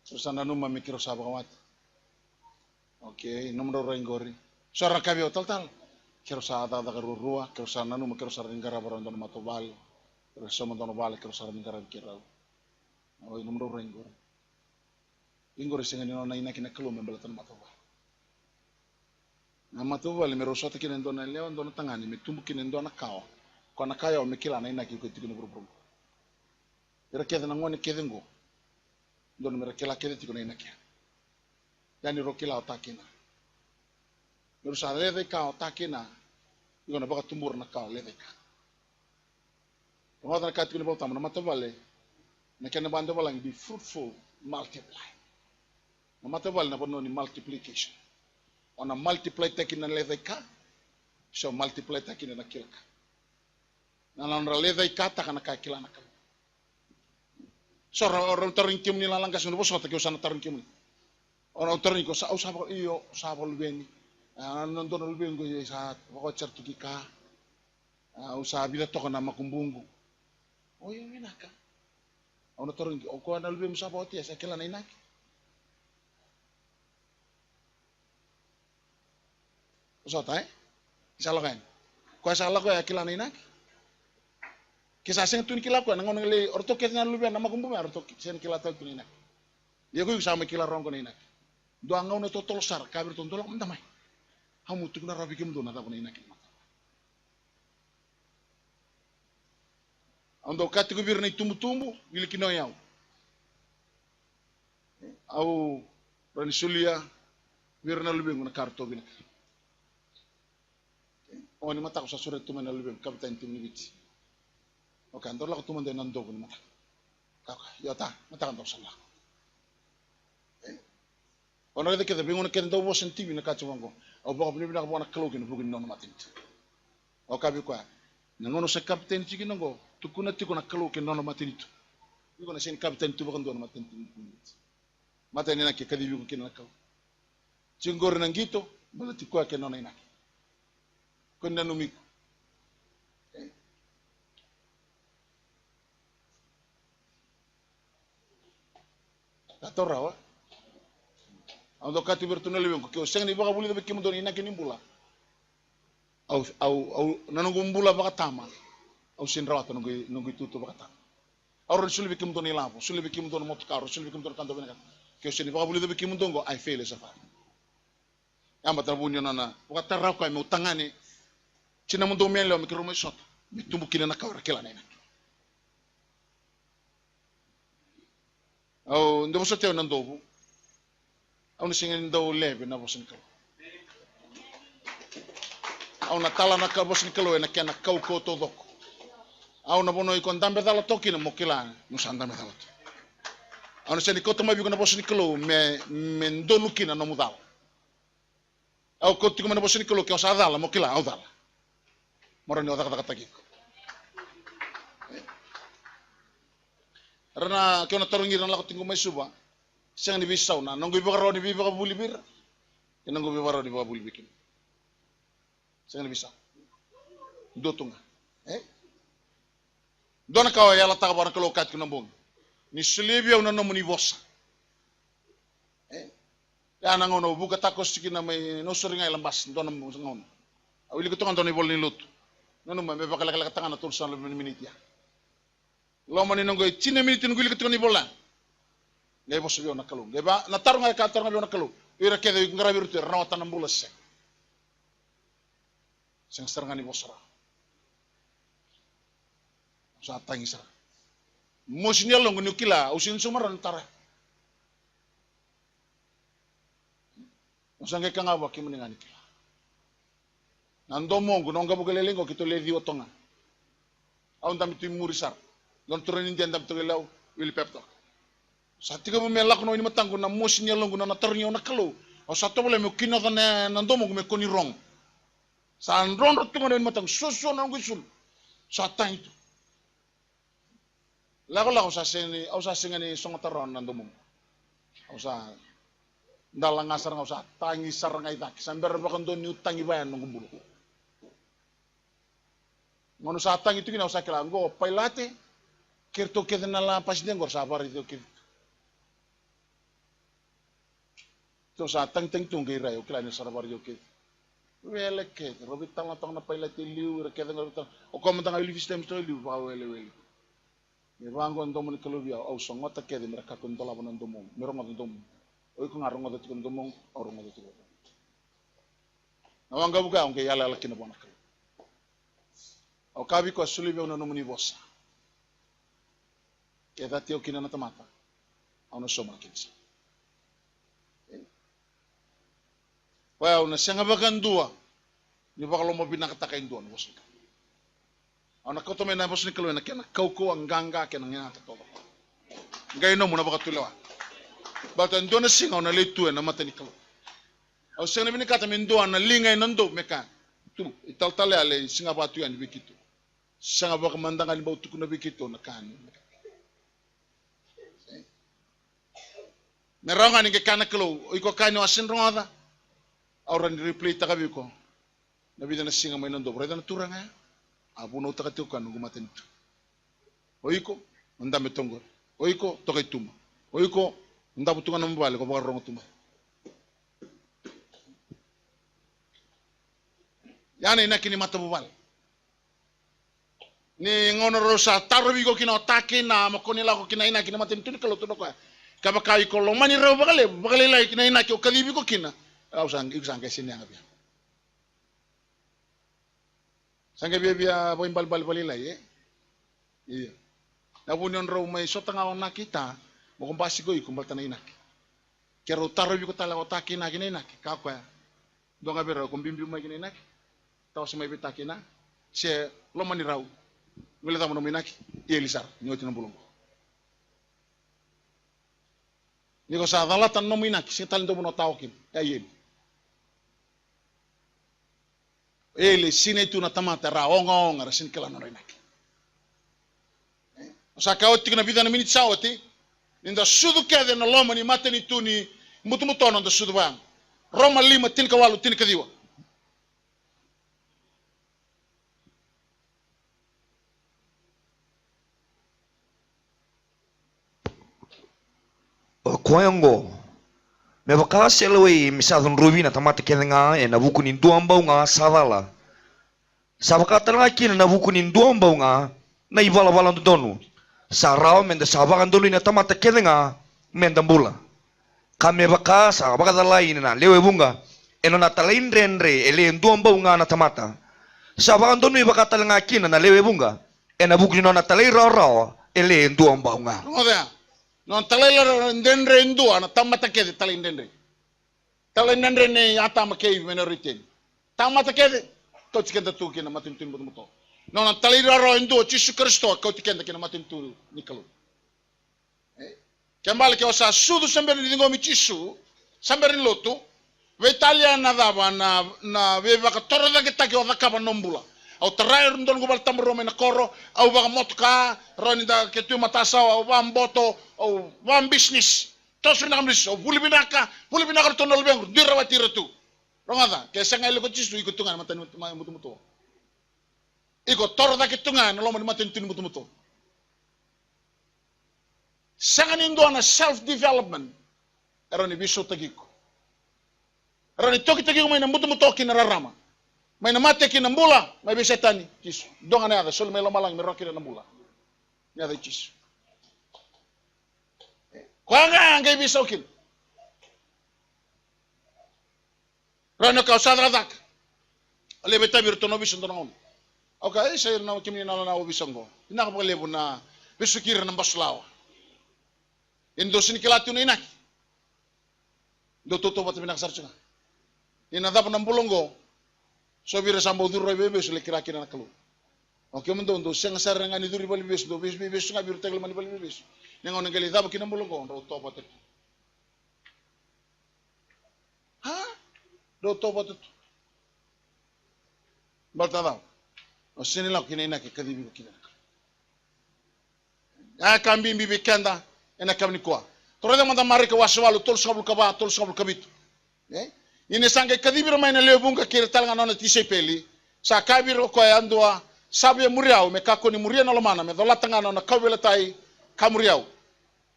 terus anda numa mikiro sabi kamat oke nomor rengori suara kabio tal kiro sa ada garurua kiro sa nanu kiro sa ringara barondo matobal terus sama dono bal kiro sa ringara kiro oh nomor rengori ingor singani no naina kina kelo membelatan matobal na matobal merosota kina ndona lewan ndona tangani metumbu kina ndona kao kona kayo mekila naina kiko tikino buru era keda na ngone kedengo ndona merekela kede tikino naina kia yani rokila otakina merosa lede kao takina igona baka tumbur na kao lede ka ngota ka tikino bota na matobal na kena bando balang be fruitful multiply na matobal na bono ni multiplication ona multiply takin na leveka so multiply takin na kilka na na leveka ta kana ka kila na ka so ro torin kim ni lang kasun bo so ta ko sana torin kim ona torin ko sa usaba iyo usaba lubeni non don lubeni go sa ko certu kika usabi la to kana makumbungu o yo minaka ona torin ko na lubeni usaba otia sa kila na inaki Sota isalo kan ko sala ko akila na inak kisa sing tun kila ko ngon le orto ketna luben na magumbu orto sen kila ta tun inak dia ko sama kila rong ko inak do ngau to tol sar kabir ton tolak ndamai hamu tukna rabi kim do na ta ko inak ando katti ko bir na tumbu wilikino yaw au ran sulia bir na luben na karto binak oh ni mata ko sa surat tu mana lebih kapitan tim ni biti oke andor la ko tuman de nan dogo ni mata kaka yota mata kan salah ono de ke de bingon ke ndo bo senti bi na ka chuango o bo ni na bo na klo ke no bugun non matin o ka bi kwa ngono sa kapitan ci ginango tukuna tiko na klo ke non matin tu ko na sen kapitan tu bugun don matin mata ni na ke kadi bi ko ke na klo ci ngor na ngito bala ti kwa ke non ina kon nanu mi tato rawa ando kati bertuna leben ko seng ni baka buli be kim don ina kini bula au nanu gumbula baka tama au sin rawa to nungu tutu baka tama au sul be kim don ila sul be kim don mot karo sul be kim don kanto bena ko sen baka buli be kim don go ai fele safa amba tabunyo nana baka tarra ko mi utangani Cina mundo melo mikro mo shot mitumbu kina na kawra kila nena au ndo bosa teo nandobu au nisingin ndo lebe na bosin kalo au na tala na ka bosin kalo na kena kau ko to doko au na bono ikon dambe dala toki na mokila no sanda me dala au na seni ko to mabi ko na bosin kalo me ndo lukina no mudal au ko tiko na bosin kalo ke osa dala mokila au dala moroni otak kata gitu. Karena kau nak tarungi dan lakukan tinggal suba, siang ni bisa na, nunggu ibarat ni ibarat buli bir, nunggu ibarat ni ibarat buli bikin, siang ni bisa, dua tunga, dona kau ya latak barang kalau kat kena bong, ni selebih una nomu ni bosa, Ya nangono buka takos sikina may no seringai lambas ndona mo ngono. Awili ko tongan doni bol ni lut. Nono me bakal kala tangan atur sa minit ya. Lo mani nongo chine minit nguli ko tongan ni bola. Ngai bos yo nakalu. Ngai ba na taru ngai ka taru ngai nakalu. Ira kede ngarabi rutu rawatan ambulas se. Sing serangani bosra. Sa tangi sa. Mosnya lo ngunu kila usin sumaran tara. Usange kanga wa kimeningani kila. Nando mongo nonga bugalelengo kito levi otonga. Aun tam tu murisar. Don turenin jandam to gelau wil pepto. Satika mo melak no ini matango na mosnya lo nguna na tarnyo na kalo. O sato bole mo kino na nando mongo me koni rong. Sa ron rotunga no ini matang susu na ngusul. Sa tang itu. Lago sa seni au sa singani songotaron nando mongo. Au sa ndalang ngasar ngausa tangi sarngai tak sambar bakon don utangi bayan nung bulu. Ngono sa tang itu kina usah kila ngo pailate kirto kedena la pasiden gor sabar itu kid. To sa tang tung gira yo kila ni sabar yo kid. Wele ke robit tang tang na pailate liu keda ngor o kom tang liu system to liu ba wele. Ni bango ndo mon kelubia au songota kede mereka kontola bonan domo merong ndo Oy ko ngarong ngado tikon domong orong ngado tikon. Nawang gabuga onke yala la kina bona kala. O kabi ko suli be ono muni bossa. E dati o kina na tamata. Ono soma kinsa. Wa ona sanga bagan dua. Ni bakalo mo binakatakain dua no bossa. Ona ko to mena bossa ni kalo na kena kauko ang ganga kena ngata to. Gaino mo na bakatulewa. Bata ndona singa ona letu na mata ni kalo. Au sena bini kata mendo na linga nando meka. Tu ital tale ale singa batu yan bikitu. Sanga baka mandanga ni bautu kuna bikitu na kan. Meronga ni ke kana kalo iko kaino asin ronga. Auran di replay taka biko. Na bida na singa may nando breda na turanga. Abu no taka tukan ngu maten tu. Oiko ndame tongor. Oiko tokai tuma. Oiko nda butungan mbale ko bakar rongo tuma. Yani nakini mata bubal. Ni ngono rosa tarbi ko kino takina makoni la ko kina ina kina matem tuni kalau tuno ko. Kaba kai ko lo mani ro bagale lai kina ina ko kalibi ko kina. Au sang ke sini ngabi. Sangge bia boy bal lai iya. Na bunyon ro mai sotanga ona kita. Mo kumpasi ko ikumbal tanay inak. Kero taro ko tala ko taki na inak. Kakwa. Do nga bero kumbimbi mo inak. Tawas may bitaki na. Siya lo mani raw. Wala tamo no inak. Ielisar nyoti ng bulong. Ni ko sa dalatan no inak. Siya talento mo no tawakin. Ayen. Ele sine tu na tamata ra ongong ra sin kala no inak. Sa kaotik na vida na minit sawati. Inda sudu kede na loma ni mateni tuni mutu-mutono da sudu bang. Roma 5 tin kawalu tin kadiwa. Koyango. Me baka seloi misadon rubina tamate kedenga e na buku ni duambau nga sadala. Sabaka talaki na buku ni duambau nga na ibala-bala donu. Sarao menda sabakan dulu ina tamata kedenga menda bula. Kami baka sa baka dalai na lewe bunga eno na talain renre ele duambau nga na tamata. Sabakan dulu baka talanga kina na lewe bunga ena buku ni na talai rao ele duambau nga. Ngoda. Non talai renre ndua na tamata kede talai renre. Talai renre ne ata makei minority. Tamata kede to tikenda tu kina matintin muto. Non talai raro ndo Yesus Kristo ko tikenda kina matintu nikalo. Kembali ke osa sudu sambere dingo mi Yesu sambere lotu ve Italia na dava na ve baka toroda ke taki oda kaba nombula. Au terair ndon gobal tamro me na koro au baka motka roni da ke tu matasa au bam boto au bam business. Tos na kamlis au bulibinaka to nol beng dirawati retu. Rongada ke sangai lo ko Yesu ikutungan matan mutu-mutu. Iko toroda ke tungan lo mo matin tin mutu-mutu. Sangan indo na self development. Eroni biso tagiko. Rani toki toki mai na mutu mutoki na rarama. Mai na mate ki na mbula, mai be setani. Kisu. Donga na aga sol melo malang meroki na mbula. Ni ada kisu. Kwanga ngai bisa ukin. Rani kau sadra dak. Ale beta bir tono bisa ndongon. Okay, saya na kimni na na bisa ngo. Ina ka lebu na bisukir na baslawa. Indo sini kelatu na inaki. Do toto bat minak sarcunga. Ina dap nam bulongo. So bira sambo duro bebe sule kira-kira na kalu. Okay mundo ndo seng saranga ni duri bali bes do bes bes nga biru tegel mani bali bes. Nengon ngali dap kinam bulongo ndo to bat. Ha? Do to bat. Baltadao. O sini la kina inaki kadibi kina. Ya kambi bibi kanda ena kamni kwa. Torada manda mari ke waswalu tol sabul kaba tol sabul kabit. Ini sange kadibir maina lebunga kire talanga nona tise peli. Sa kabir ko andua sabe muriau me kako ni muria no lomana me dola tanga nona kawela tai kamuriau.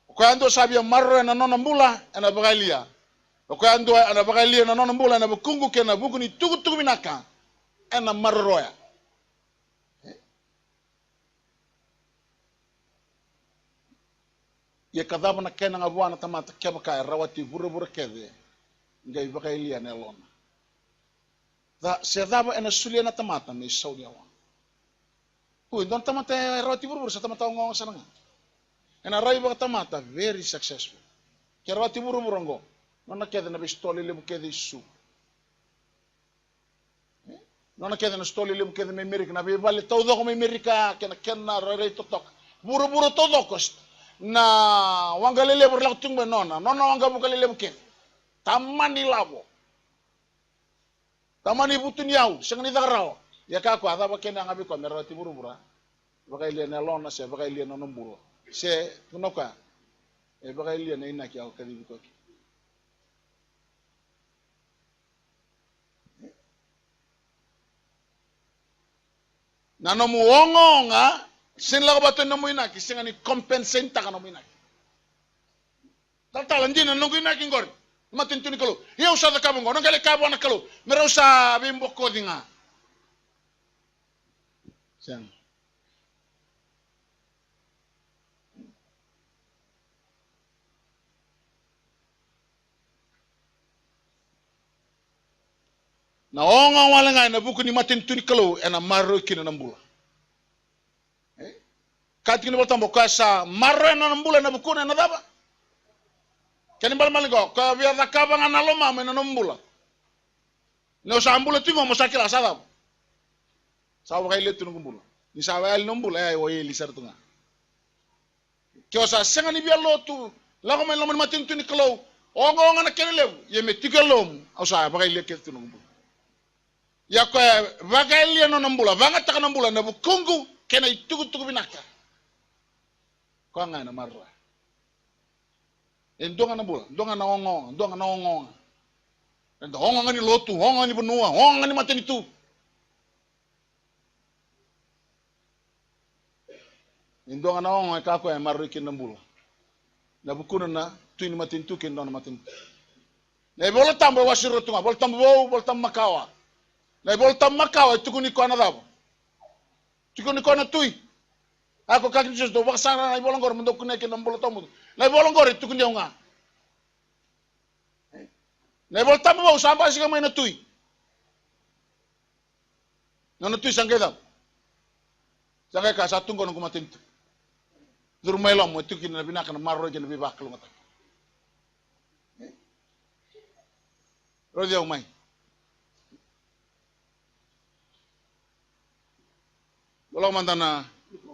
Ko andua sabe marro na nona mbula ena bagalia. Ko andua ana bagalia na nona mbula na bukungu ke na buguni tugu minaka ena marroya. Ye kadaba na kena ngabwana tamata kebaka rawati buru kede ngai bakailia ne lona da se daba ena sulia na tamata me saudi awa don tamata rawati buru sa tamata ngong sananga ena rai ba tamata very successful ke rawati buru ngo nona kede na bistoli le kede isu nona kede na stoli le kede me amerika na be vale todo ko me amerika kena rai totok buru todo kost na wangalele berlakutung benona nona wanga bukalele buke tamani labo tamani butun yau sengni darao ya ka kwa da bakena ngabi ko merati burubura bakaile na lona se bakaile na nomburo se tunoka e bakaile na inaki al kadibi ko na no muongonga sin la bato na mo inaki singani compensate ka na mo inaki tal ndina no inaki ngor matin tuni kalo yo sa da kabongo no gale kabo na kalo mero sa bimbo ko dinga sen na onga wala nga na buku ni matin tuni kalo ena marro kina na mbula kati kini boltambo kwa sa marro na mbula na bukuna na daba kani bal maligo ka via da kaba ngana loma me na mbula no sa mbula tingo mo sakila sa daba sa wa ile tunu mbula ni sa wa ile mbula ay wo yeli sartunga kyo sa senga ni bia lotu la ko me lo matin tuni klo o ngo na kene lew ye me tigalom au sa ba ile ke tunu mbula ya ko va ga ile no mbula va nga ta na mbula na bukungu kena itugu binaka ko nga na marra endonga na bula ndonga na ongo ndo ongo ni lotu ongo ni benua ongo ni mateni tu endonga na ongo ka ko e marra ki na bula na bukuna na tu ni mateni tu ken na mateni na bolo tambo wasiro tunga bolo tambo makawa na bolo tambo makawa tukuni ko na dabo tukuni ko na tui ako kaki just do wakasana na ibolongor mendo kuneke na mbolo tomu na ibolongor itu kundi nga na ibol tamu ba usamba siga mai na tui na tui sangeda sangay ka sa tunggo ng kumatin durmelo mo itu kin na binaka na marro kin bi baklo ngata rodia umay wala mandana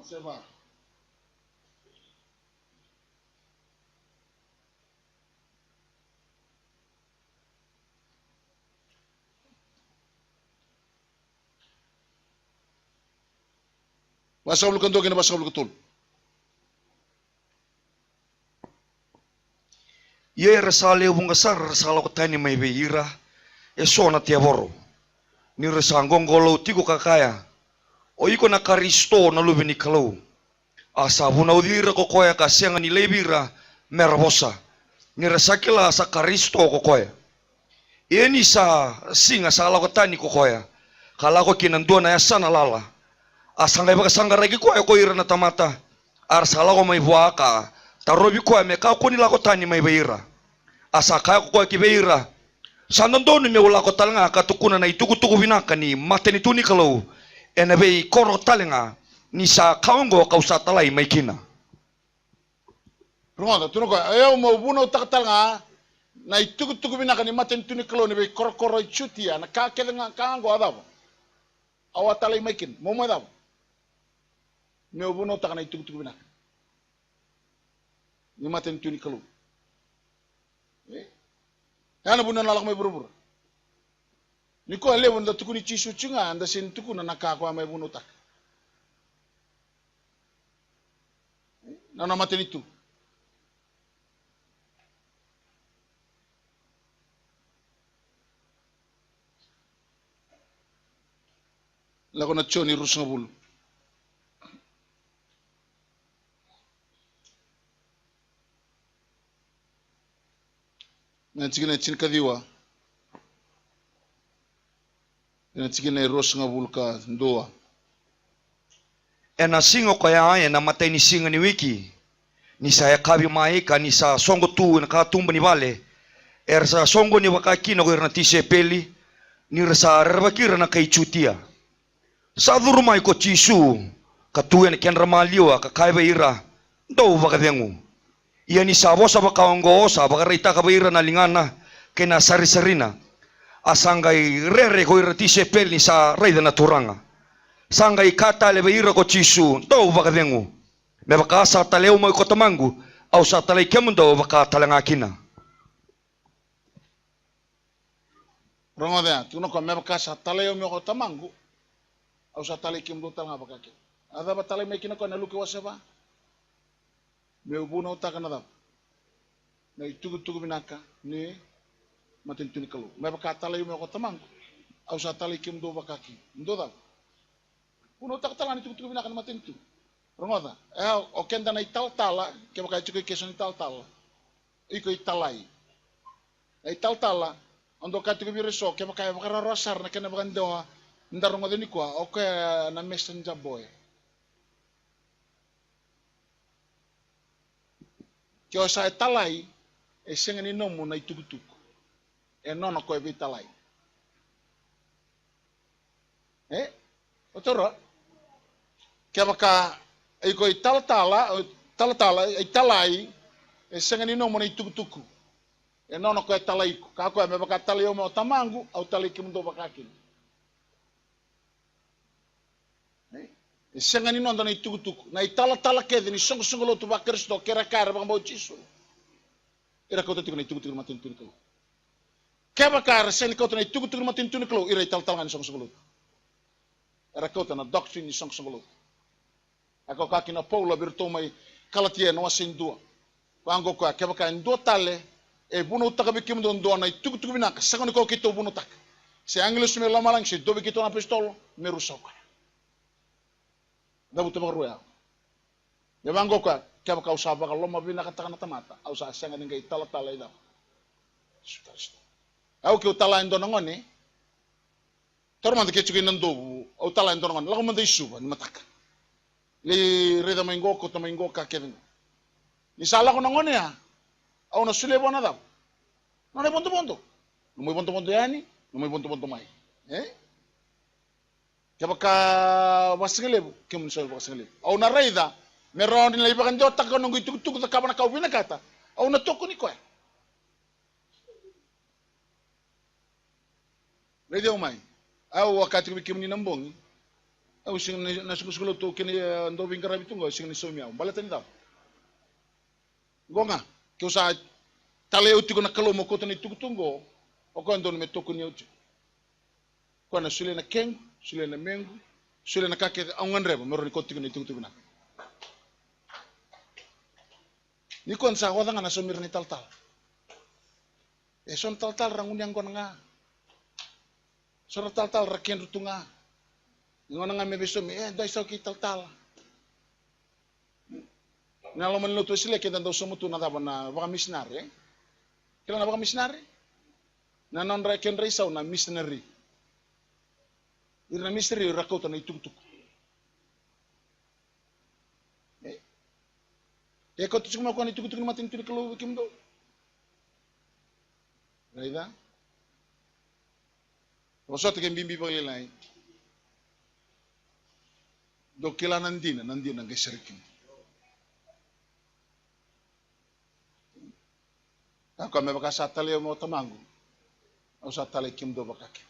Seva. Pasabul kanto kina pasabul katul. Ye resale bungasar resalo kotani mai beira e sona tiaboro ni resangong golo tigo kakaya o iko na karisto na lubini kalau asa buna udira ko koya kasenga ni lebira merabosa ni resakila sa karisto ko koya Ini sa singa sa ala ko tani ko koya. Kala ko kinandua na yasa na lala. Asangay baka sangga ragi ko ira na tamata. Ar sala ko may buaka. Tarobi ko me ka ko nila ko tani may beira. Asa kaya ko ki beira. Sanandon me wala ko talanga katukuna na itugu-tugu binaka ni mateni tuni kalau. Enabe koro talenga ni sa kaungo kausa talai may kina. Ronda, tu noko, ayaw mo buno takatal nga, na itugu-tugu binaka ni maten tuni kalo ni bay koro-koro chutia, na kakeda nga kaango adaw. Awa talay maikin, mo adaw. Me buno taka na itugu-tugu binaka. Ni maten tuni kalo. Yana buno nalak may buru-buru. Ni ko alewon da tuku ni chisu chunga, anda sin tuku na nakakwa may buno tak. Na maten itu. Lako na choni rus nga bulu. Na chigina chin kadiwa. Na chigina rus nga bulu ka ndoa. Ena singo kaya ena matay ni singa ni wiki. Ni saya kabi maika ni sa songo tu na katumba ni vale. Sa songo ni wakakina ko na tise peli. Ni rasa rebakira na kay chutia. Sa durumay ko chisu, katuyan ken ramaliwa kakaiba ira, do bakadengu. Iya ni sabo sa bakaongo sa bakarita kabaira na lingana kena sari-sarina. Asangay rere ko ira tisepel ni sa rayda na turanga. Sangay kata leba ira ko chisu, do bakadengu. Me baka sa taleo mo ko tamangu, au sa talay kemundo baka talangakina. Rongoda, tu no ko me baka sa taleo mo ko tamangu. Au sa tali kim do tanga bakake. Ada ba tali me kina ko na luki waseba. Me ubuno taka na da. Na itugu binaka ni matin tuni kalu. Me baka tali me ko tamang. Au sa tali kim do bakake. Ndo da. Uno taka tala ni tugu binaka na matin tu. Rongoda. O kenda na ital tala ke baka tugu keso ni ital tala. Iko italai. Ital tala ando ka tugu bireso ke baka rosar na kena baka ndo ndaro ngode ni kwa oke na messenger boy kyo sa talai e senga ni nomu na itugutuku e nono ko e talai otoro kya baka e ko tala e talai e senga ni nomu na itugutuku e nono ko e talai ka ko me baka talai o mo tamangu au talai kimundo bakakin senga ni nonda na itugutuku na itala kede ni songo lo tu bakristo kera kara bang mau chisu ira ko tu na itugutuku matin tuni ko keba kara sen ko na itugutuku matin tuni ko ira ital ni songo lo ira ko na doctrine ni songo lo ako ka kina paulo birto mai kalatie no asindua wango ko keba ka ndo tale e bunu takabi kim don do na itugutuku binaka sango ko kito bunu tak se anglos me lamalang se dobi kito na pistol merusok dabu tu baruya ya bango ka kaya ka usaba ka loma bina ka takana tamata au sa senga ninga itala ida au ke utala ndo ngone torma de kechuki nando au tala ndo ngone lagu manda isu ni mataka li reda maingo ko to maingo ka kevin ni sala ko ngone ya au na sule bona da no ne bondo no mo bondo yani no mo bondo mai kaya ka wasingelebu kemun soal wasingelebu au na reida meron ni laibakan jota ka nunggu tugu ta kabana kau binakata au na toko ni ko reida umai au wakati kemun ni nambong au sing na suku to kini ndo bingkara bitungo sing ni somia balatan da gonga ke usa tale uti ko na kalo mo ko to ni tugu o ko ndo me toko ni uti ko na sule na keng sule na mengu sule na kake angan rebo meroni ko tigni tugu na ni kon sa wada ngana somir ni tal e son tal rangun yang kon nga sor tal raken rutunga ngona nga me beso me dai so ki tal nalo man luto sile ke dando somutu na daba na baka misnare kila na baka misnare Na non reken reisau na missionary. Irna missionary rakota na itukutuk. Kau tu cuma kau ni tuk-tuk ni matin tu kalau wikim do. Raida. Rosot ke bimbi bagi lain. Do kila nandina nang geserikim. Ako me baka satale mo tamangu. O satale kim do bakake.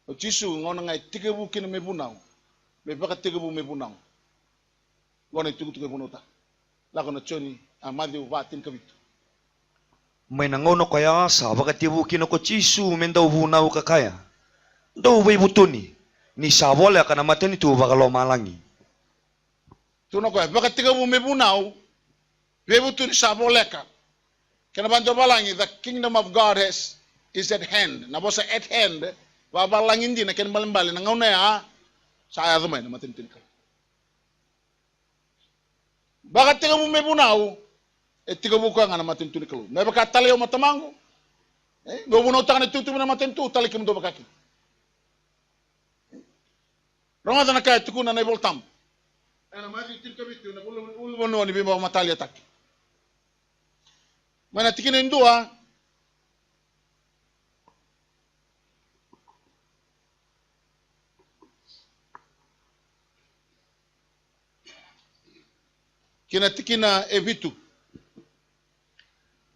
O chisu ngona ngai tigebu kin me bunau. Me baka tigebu me bunau. Ngona tuk-tuk e bunota. Lako na choni amadi watin kabitu. May nangono kaya sa bakatibu kinoko chisu mendau bunau kakaya. Do we butuni. Ni sabole kana mateni tu bakalo malangi. Tuno ko baka tigebu me bunau. We butuni sabole ka. Kana banjo balangi the kingdom of God is at hand. Na bosa at hand. Wa balangin di na ken balambali na ngona ya. Saya dumay na matin ka. Baka tigabu me bunau, tigabu ko nga na matin tu ni kalu. Me baka taleo matamango. Go bunau tangan tutu na matin tu tali kim do bakaki. Ronga na kaya tukuna na voltam. Ana mati tin kabitu na ulu bono ni bimba matali atak. Mana tikina indua. Kina tikina evitu.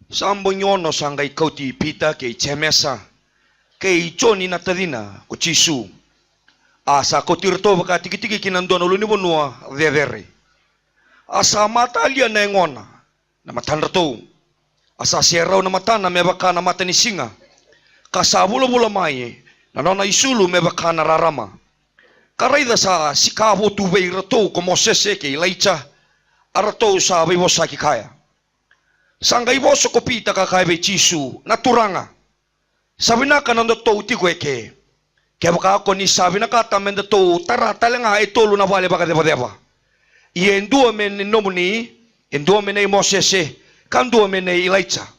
Sambo nyono sangai kauti pita ke chemesa. Ke choni na tadina ko chisu. Asa ko tirto baka tiki-tiki kinandon uluni bonua vevere. Asa mata alia na ngona. Na matanrato. Asa serau na matana me baka na mata ni singa. Kasabula-bula mai. Na nona isulu me baka na rarama. Karaida sa sikavo tubei rato ko Mosese ke Elijah. Arato sa bibosa ki kaya. Sangga iboso ko pita ka kaya chisu naturanga. Sabi na ka nando to uti ko eke. Kaya baka ako ni sabi na kata menda to tara talenga itolo na wale baka deba. Iendua men nomuni, endua men ay Mosese, kandua men ay Elijah.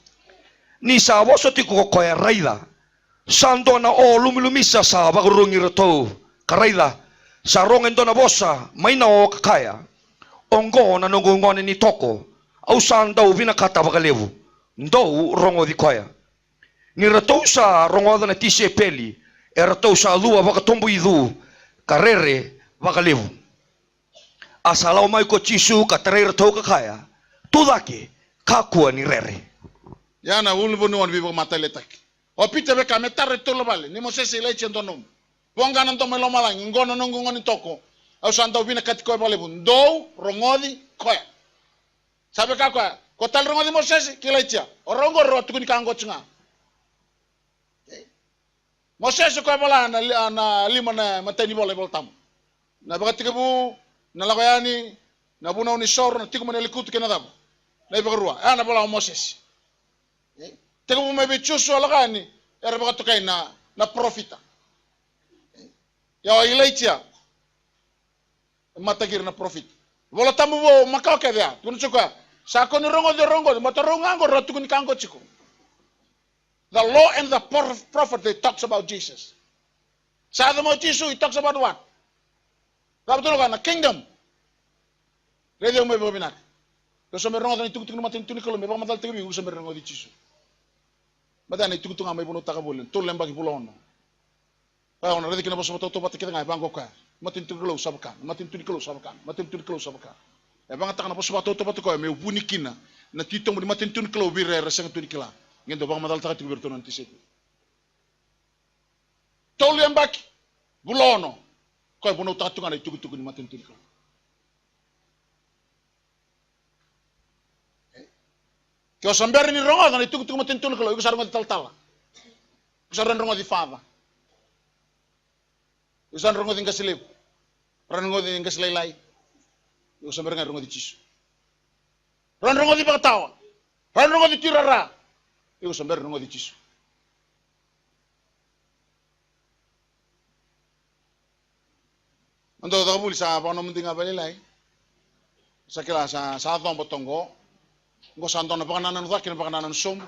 Ni sa boso ti ko kaya raida. Sando na o lumilumisa sa bagurungi rato. Karaida sa rongen do na bosa may na o kakaya. Ongo na nungungone ni toko au sandau vinakata bakalevu ndou rongo di koya ni ratou sa rongo na tise peli ratou sa lua bakatombu idu karere bakalevu asalau mai ko chisu katare ratou kakaya tudake kakua ni rere Yana ulu bono wan bibo matali atak. O pita beka metare tolo bale ni Mosese Elijah ndonom. Bonga nanto melo malangi ngono nungungone toko. Au sandau vina katiko balevu ndou rongodi koya. Sabe kakwa ko tal rongodi Mosese Elijah. Orongo ro tukuni kango tsinga. Mosese ko bala na lima na matani bola boltam. Na bagati bu na lagoyani na buna ni sor na tiku maneli kutu kenadab. Na ibagrua ana bola Mosese. Tiku me bichuso lagani era bagatu kay na profita. Ya Elijah matagir na profit. Wala tamu wo makao ke dia. Tunu chuka. Sa ko ni rongo de rongo, matarongango ro tukuni kango chiko. The law and the prophet they talks about Jesus. Sa mo Jesus he talks about what? Betul kan? Kingdom. Redio mo binak. Ko so merongo ni tukutuk matin tuni ko me ba matal tibi uso merongo di Jesus. Madani tukutuk ngamay buno takabulen. Tulen bagi pulon. Pa ona redio kina boso to pat kita ngai bango ka. Matin tuni ko sabakan. Matin tuni ko sabakan. Matin tuni ko sabakan. E bang takana boso to pat ko me bunikina. Na titong di matin tuni ko bire resang tuni kila. Ngendo bang matal takati berto nanti situ. Tulen baki bulono. Ko buno tatunga na tukutuk ni matin tuni ko. Kau sambil ni rongo dan itu kutu matin tuni kalau iku sarung tal-tal. Sarung rongo di fava. Usan rongo di kasilip. Rongo di kasilai. Iku sambil rongo di cisu. Rongo di baktawa. Rongo di tirara. Iku sambil rongo di cisu. Ando tak boleh sa apa nama tinggal balik lagi. Sakila sa thong botongo. Ngo santo na pakananan utak, kina pakananan som.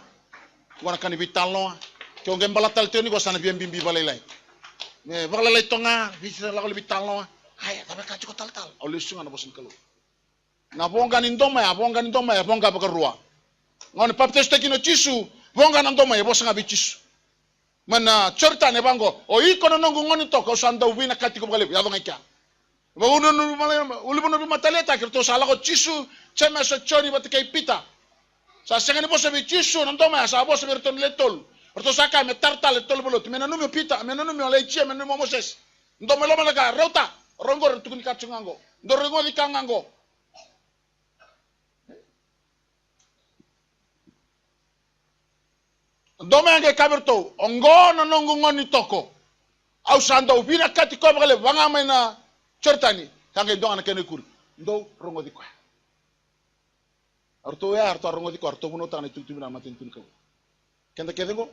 Wana kani vitalo. Kau ngem balatal teu ni ko sana biam bimbi balai. Ne balai tonga bisa la ko bital no. Ay tapi ka cuko tal. Oleh sunga na bosin kalo. Na bonga ni ndoma ya bonga baka rua. Ngon paptes tekino chisu bonga na ndoma ya bosinga bichisu. Mana cerita ne bango o iko na nongo ngoni to ko sanda ubina kati ko balai ya donga kya. Ba uno no malai ulibono bi mataleta kirto sala ko chisu chema so choni bat kai pita. Sa sengani bosa bichisu na ndoma ya sa bosa berton letol. Orto saka me tartal tol bolot mena numi pita mena numi olaichia mena numi Moses. Ndo melo malaga rota rongor tukuni kachungango. Ndo rongo di kangango. Ndo menge kaberto ongo na nongo ngoni toko. Au sanda ubina kati ko bagale wanga mena certani kange ndo ana kene kur. Ndo rongo di kwa. Orto ya orto rongo di kwa orto buno tane tutubina matin tun ko. Kenda kedengo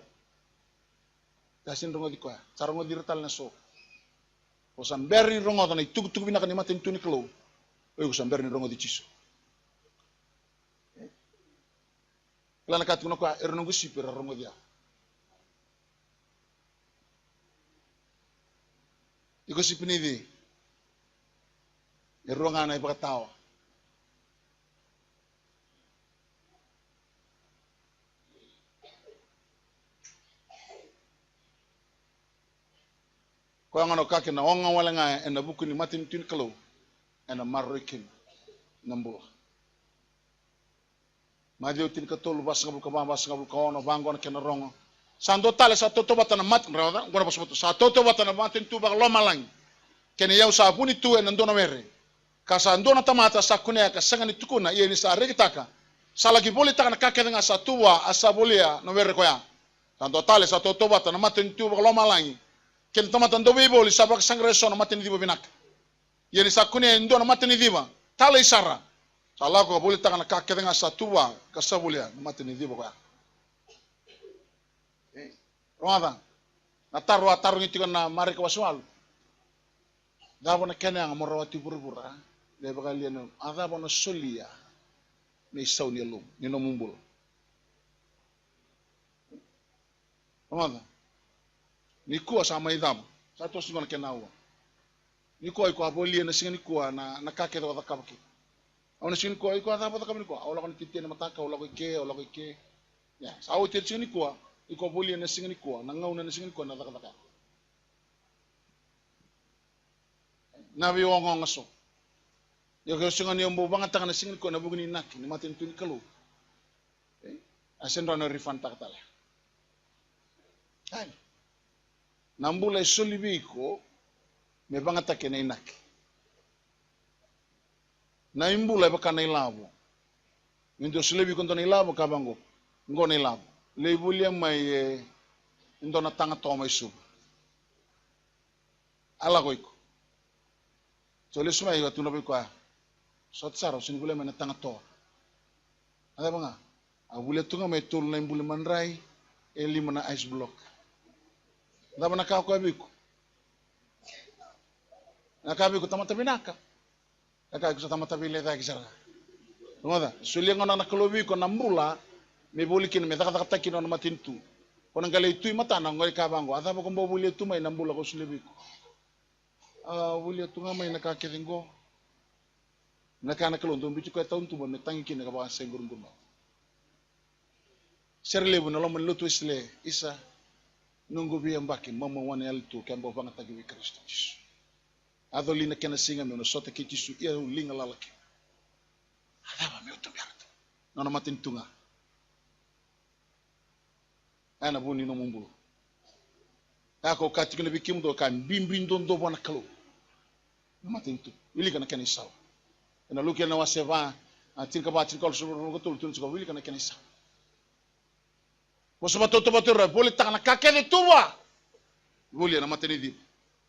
kasin rongo di kwa sarongo di retal na so o samberi rongo tane tuk bina kan matin tuni klo o samberi rongo di chiso lana kat kuno kwa rongo sipir rongo dia iko sipini di ronga na ibakatawa ko ngano kake na onga wala nga en buku ni matin tin kalo en marrekin nambo madio tin ka tolu bas ngabul ka bas ngabul ka ono bangon ken rongo sando tale sa toto batana mat ngrawda ngora bas moto sa toto batana matin tu bag lo malang ken yau sa puni tu en ndona mere ka sa ndona tamata sa kunya ka sangani tukuna ye ni sa regitaka sa lagi boli taka na kake nga sa tuwa asa bolia no mere ko ya sando tale sa toto batana matin tu bag lo malang ken tamatan do bibol sabak sangreso na matin diba binak yeni sakune ndo na matin diba tala isara sala ko boleh taka na kake nga sa tuwa kasabulia na matin diba ko Rwanda na taru ngiti na mari ka waswal dabo na kenya nga morawati burbura de bagalian adabo na solia ni sauni lum ni no mumbul Rwanda ni kuwa sama idam satu singon kenawa ni kuwa iko aboli na singa ni kuwa na kake do takabaki awna sin kuwa iko ata bata kamni kuwa awla kan titien mataka awla ko ke ya sawo tir singa ni kuwa iko aboli na singa ni kuwa na ngauna na singa ni kuwa na takaka nabi wongo ngaso yo ko singa ni ombo banga taka na singa ni kuwa na bugni nak ni matin tun kalu asen rano rifan takatala ai nambula isolibiko me bangata kena inak na imbula baka na ilabo ndo solibi konto na ilabo kabango ngo na ilabo lebulia mai ndo na tanga to mai su ala goiko so le suma iga tuno biko sot saro sinibule mai na tanga to ada banga abule tunga mai tul na imbule manrai elima na ice block Daba na kako abiko. Nakabiko tamatabi naka. Nakabiko sa tamatabi leta kisara. Ngoda, sulia ngona nakalobiko nambula me bolikin me takata kino na matintu. Kona ngale itu mata na ngoi kabango. Ada ba kombo bulia tu mai nambula ko sulibiko. Bulia tu ngamai nakakiringo. Nakana kalondo bichu ko taun tu me tangikin ka ba sengurungurma. Serle bu na lo lutu isle isa nunggu biang bakin mama wane altu kambo bangat tagi wi Kristus ado lina kena singa me no sota kichisu ia linga lalaki adaba me utumbiarto nono matin tunga ana buni no mumbulu ako kati kena bikim do kan bimbin don do bona kalo matin tu wili kana kena isaw na lukia na waseva atin ka ba tin kol so ko tul tun so wili kana kena isaw Bosa batoto batura boleh tak nak kakek ni tua. Boleh na mateni di.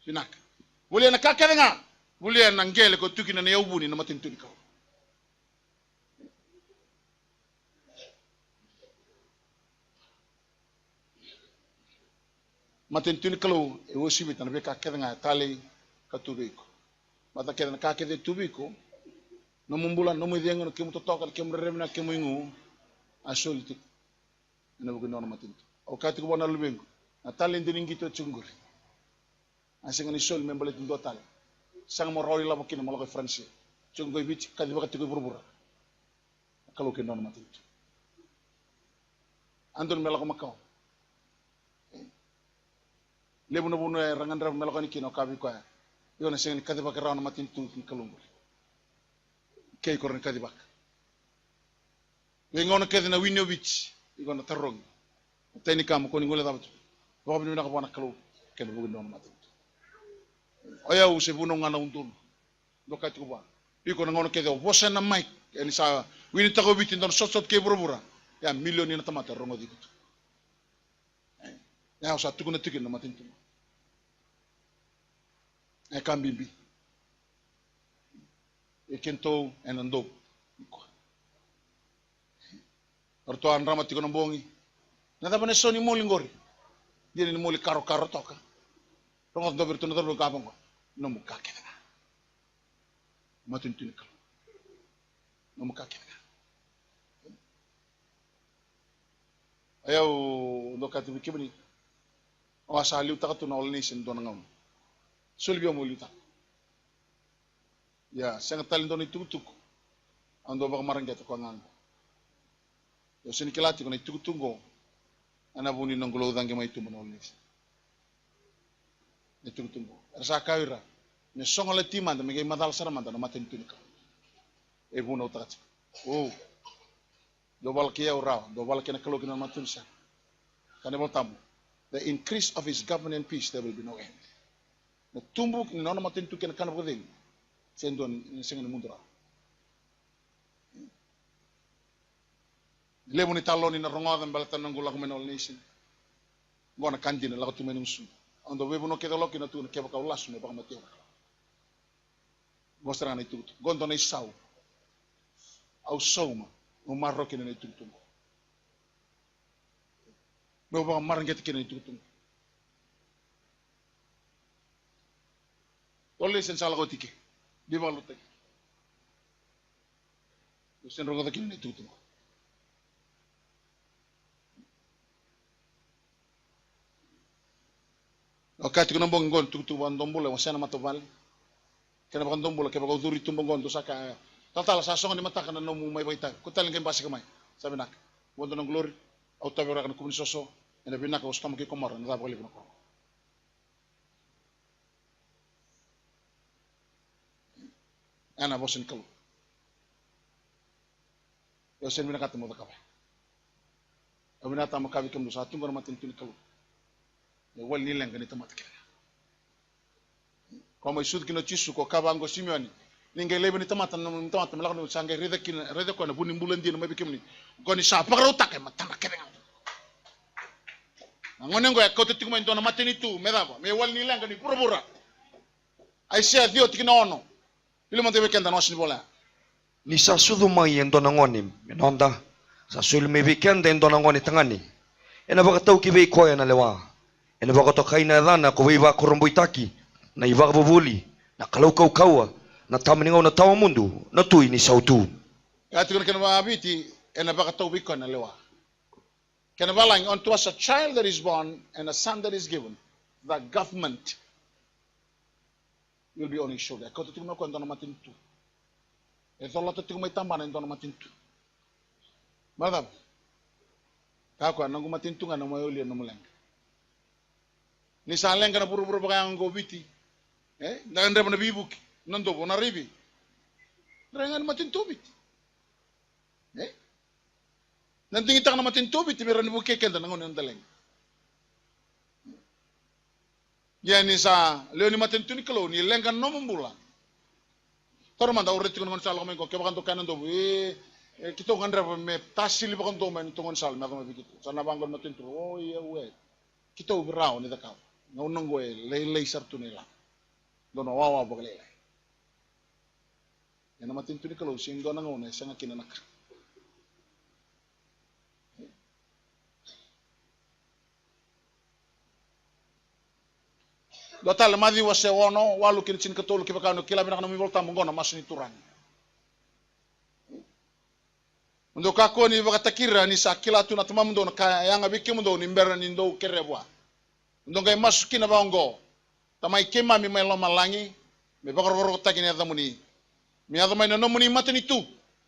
Sinak. Boleh na kakek nga. Boleh na ngele ko tuki na yaubuni na matin tuni kau. Matin tuni kalau ewo sibit na be kakek nga tali katubiko. Mata kena kakek di tubiko. No mumbulan no mudiengo no kemu totoka kemu remna kemu ingu. Asol tu. Ina bukan orang mati. O kati ko bona lubeng. Natalin din gitu cunggur. Asing ni sol membalit do tal. Sang mo roli la makin malaki Fransi. Cunggoy bich kadi bakati ko burbura. Kalau ke non matin. Andon melako makaw. Lebu na bunu rangan rab melako ni kino kabi ko. Yo na sing kadi bakati raw na matin tu kalungul. Kay ko ren kadi bak. Yo ngono kadi na winyo bich. Igo na tarong. Tani kam ko ni ngole dabat. Baka bin na ko na kalu. Kaya bugun non matin. Ayaw se bunong nga na untun. Dokat ko ba? Iko na ngono kede bosa na mic. Yani sa wini tako bitin don sot ke burbura. Ya million ni na tamata rongo dito. Ya sa tuko na tikin na matin tu. E kambimbi. E kento enando. Orto an ramati ko na bongi. Na tapa na soni mo lingori. Dia ni mo li karo toka. Rongo do bertu na do kapang ko. No mo kakena. Matin tu nikal. No mo kakena. Ayaw do kati bikibani. O asaliw ta katu na all nation do ngam. Sulbi mo lita. Ya, sangat talin do ni tutuk. Ando ba marangget ko ngan. Yo sinikilati ko na tutungo. Anabuni nang gulo dangi may tumo all nation. Ni tutungo. Rasa kawira. Ni songale timan da migay madal saraman da no matin tu nikal. E buno ta kati. Oh. Dobal kia uraw, dobal kena kalau kena matun siya. Kani mo tamu, the increase of his government and peace, there will be no end. Na tumbuk ni nono matun tu kena kana pagding, sendon sengen mundo ra. Lebo ni talon ni na rongogan balatan ng gulag menol nation. Gona kandi na lagot menung su. Ando webo no kedo loki na tu keba ka ulas no baka mateo. Gostra na itu. Gondo na isaw. Au soma. Umarro kina na itutong. May mga marangget kina na itutong. Tole sen sala ko tiki. Di ba lutek? Sen rongo kina na itutong. Okati ko nambong gon tutuban dombula wasana matobal. Kena bakan dombula kaya baka uduri tumbong gon to saka Total sa songan ni mata kana no may baita. Kutal ngem basi kamay. Sabi nak. Wondo ng glory. Auto bera kana kumin soso. Ina binak us kam ki komar na bali ko. Ana bosin kalu. Yo sen binak atmo da kabe. Abinata makabi kam sa tungor matin tin kalu. Ya wal ni lang ganito matkira. Como isud kino chisu ko kabango simioni. Ningai lebe ni tamatan melak no sangai reda ko na bunin bulan dia no mabikim ni goni sa pagaro tak matama kebe ngone ngo ko te tikumen dona mateni tu medaba me wal ni langa ni purpura ai sia dio tikina ono ile mo debe kenda no sin bola Ni sa sudu mai en dona ngoni menonda sa sul me weekend en dona ngoni tangani ena baka tau ki be ko na lewa ena baka to kaina dana ko be ba koromboitaki na iwa bubuli na kalau kau na tamaningaw na tawa mundo na tuy ni sautu. Kaya tikon kana mabiti ena baka tau biko na lewa. Kana balang unto us a child that is born and a son that is given, the government will be on his shoulder. Kau tutik mo ko dona matin tu. Ito la tutik mo tamban dona matin tu. Madam. Kako nang matin tu nga na mayuli na muleng. Ni saleng kana puro-puro baka ang gobiti. Naganda mo na bibuki. Nando po na ribi. Rengan matin tubit. Nanting itak na matin tubit. Meron po kekenda nangon yung daleng. Yan isa. Leo ni matin tunikalo. Nilengkan nomong bulan. Taro man daw reti ko nangon sal kamay ko. Kaya bakan to kanan do. Kito ngandra pa me. Tasili bakan to man. Tungon sal. May ako mabigit. Sana banggon matin tu. Oh iya we. Kito ubiraw ni takaw. Naunang go lay sarto nila. Doon wawa po kalilay. Yan naman tintuni kalau sing doon ang una isang kinanak. Dotal madi wase wono walu kin sin katolo kibakano kila binak na mi volta mongona mas ni turan. Ndo kako ni baka takira ni sa kila tu na tumam do na yang abiki mo do ni mbera ni ndo kerebwa. ndonga masuki na bango tamai kema mi mai loma langi me bagoro takini adamuni mi adamai no muni matani tu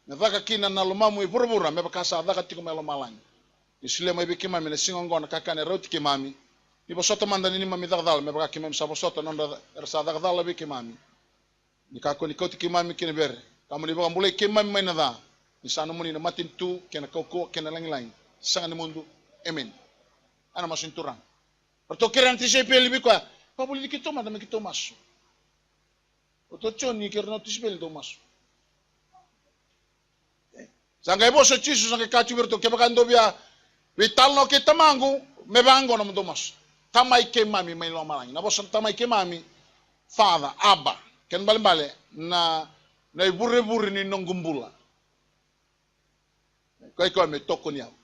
me vaka kina na loma mu burubura me bakasa adaka tiko mai loma langi isile mai bikima mi na singongo na kakane roti kimami ni bosoto mandani ni mami dagdal me baka kimami sa bosoto nonda ersa dagdal bi kimami ni kako ni koti kimami kine ber kamu ni baka mulai kimami mai na da ni sana muni na matin tu kena koko kena langi sanga ni mundu amen ana masinturang Perto kiran ti sepel lebih kuat. Kau boleh dikit tomat, dami kita masuk. Perto coni kiran ti sepel itu masuk. Sangkai bos cisu sangkai kacu bertu kebakan dobia. Vital no kita manggu, mebango nama domas. Tamai ke mami main lama lagi. Na bos tamai ke mami, father, abba, ken balik na ibure ni nonggumbula. Kau me toko niam.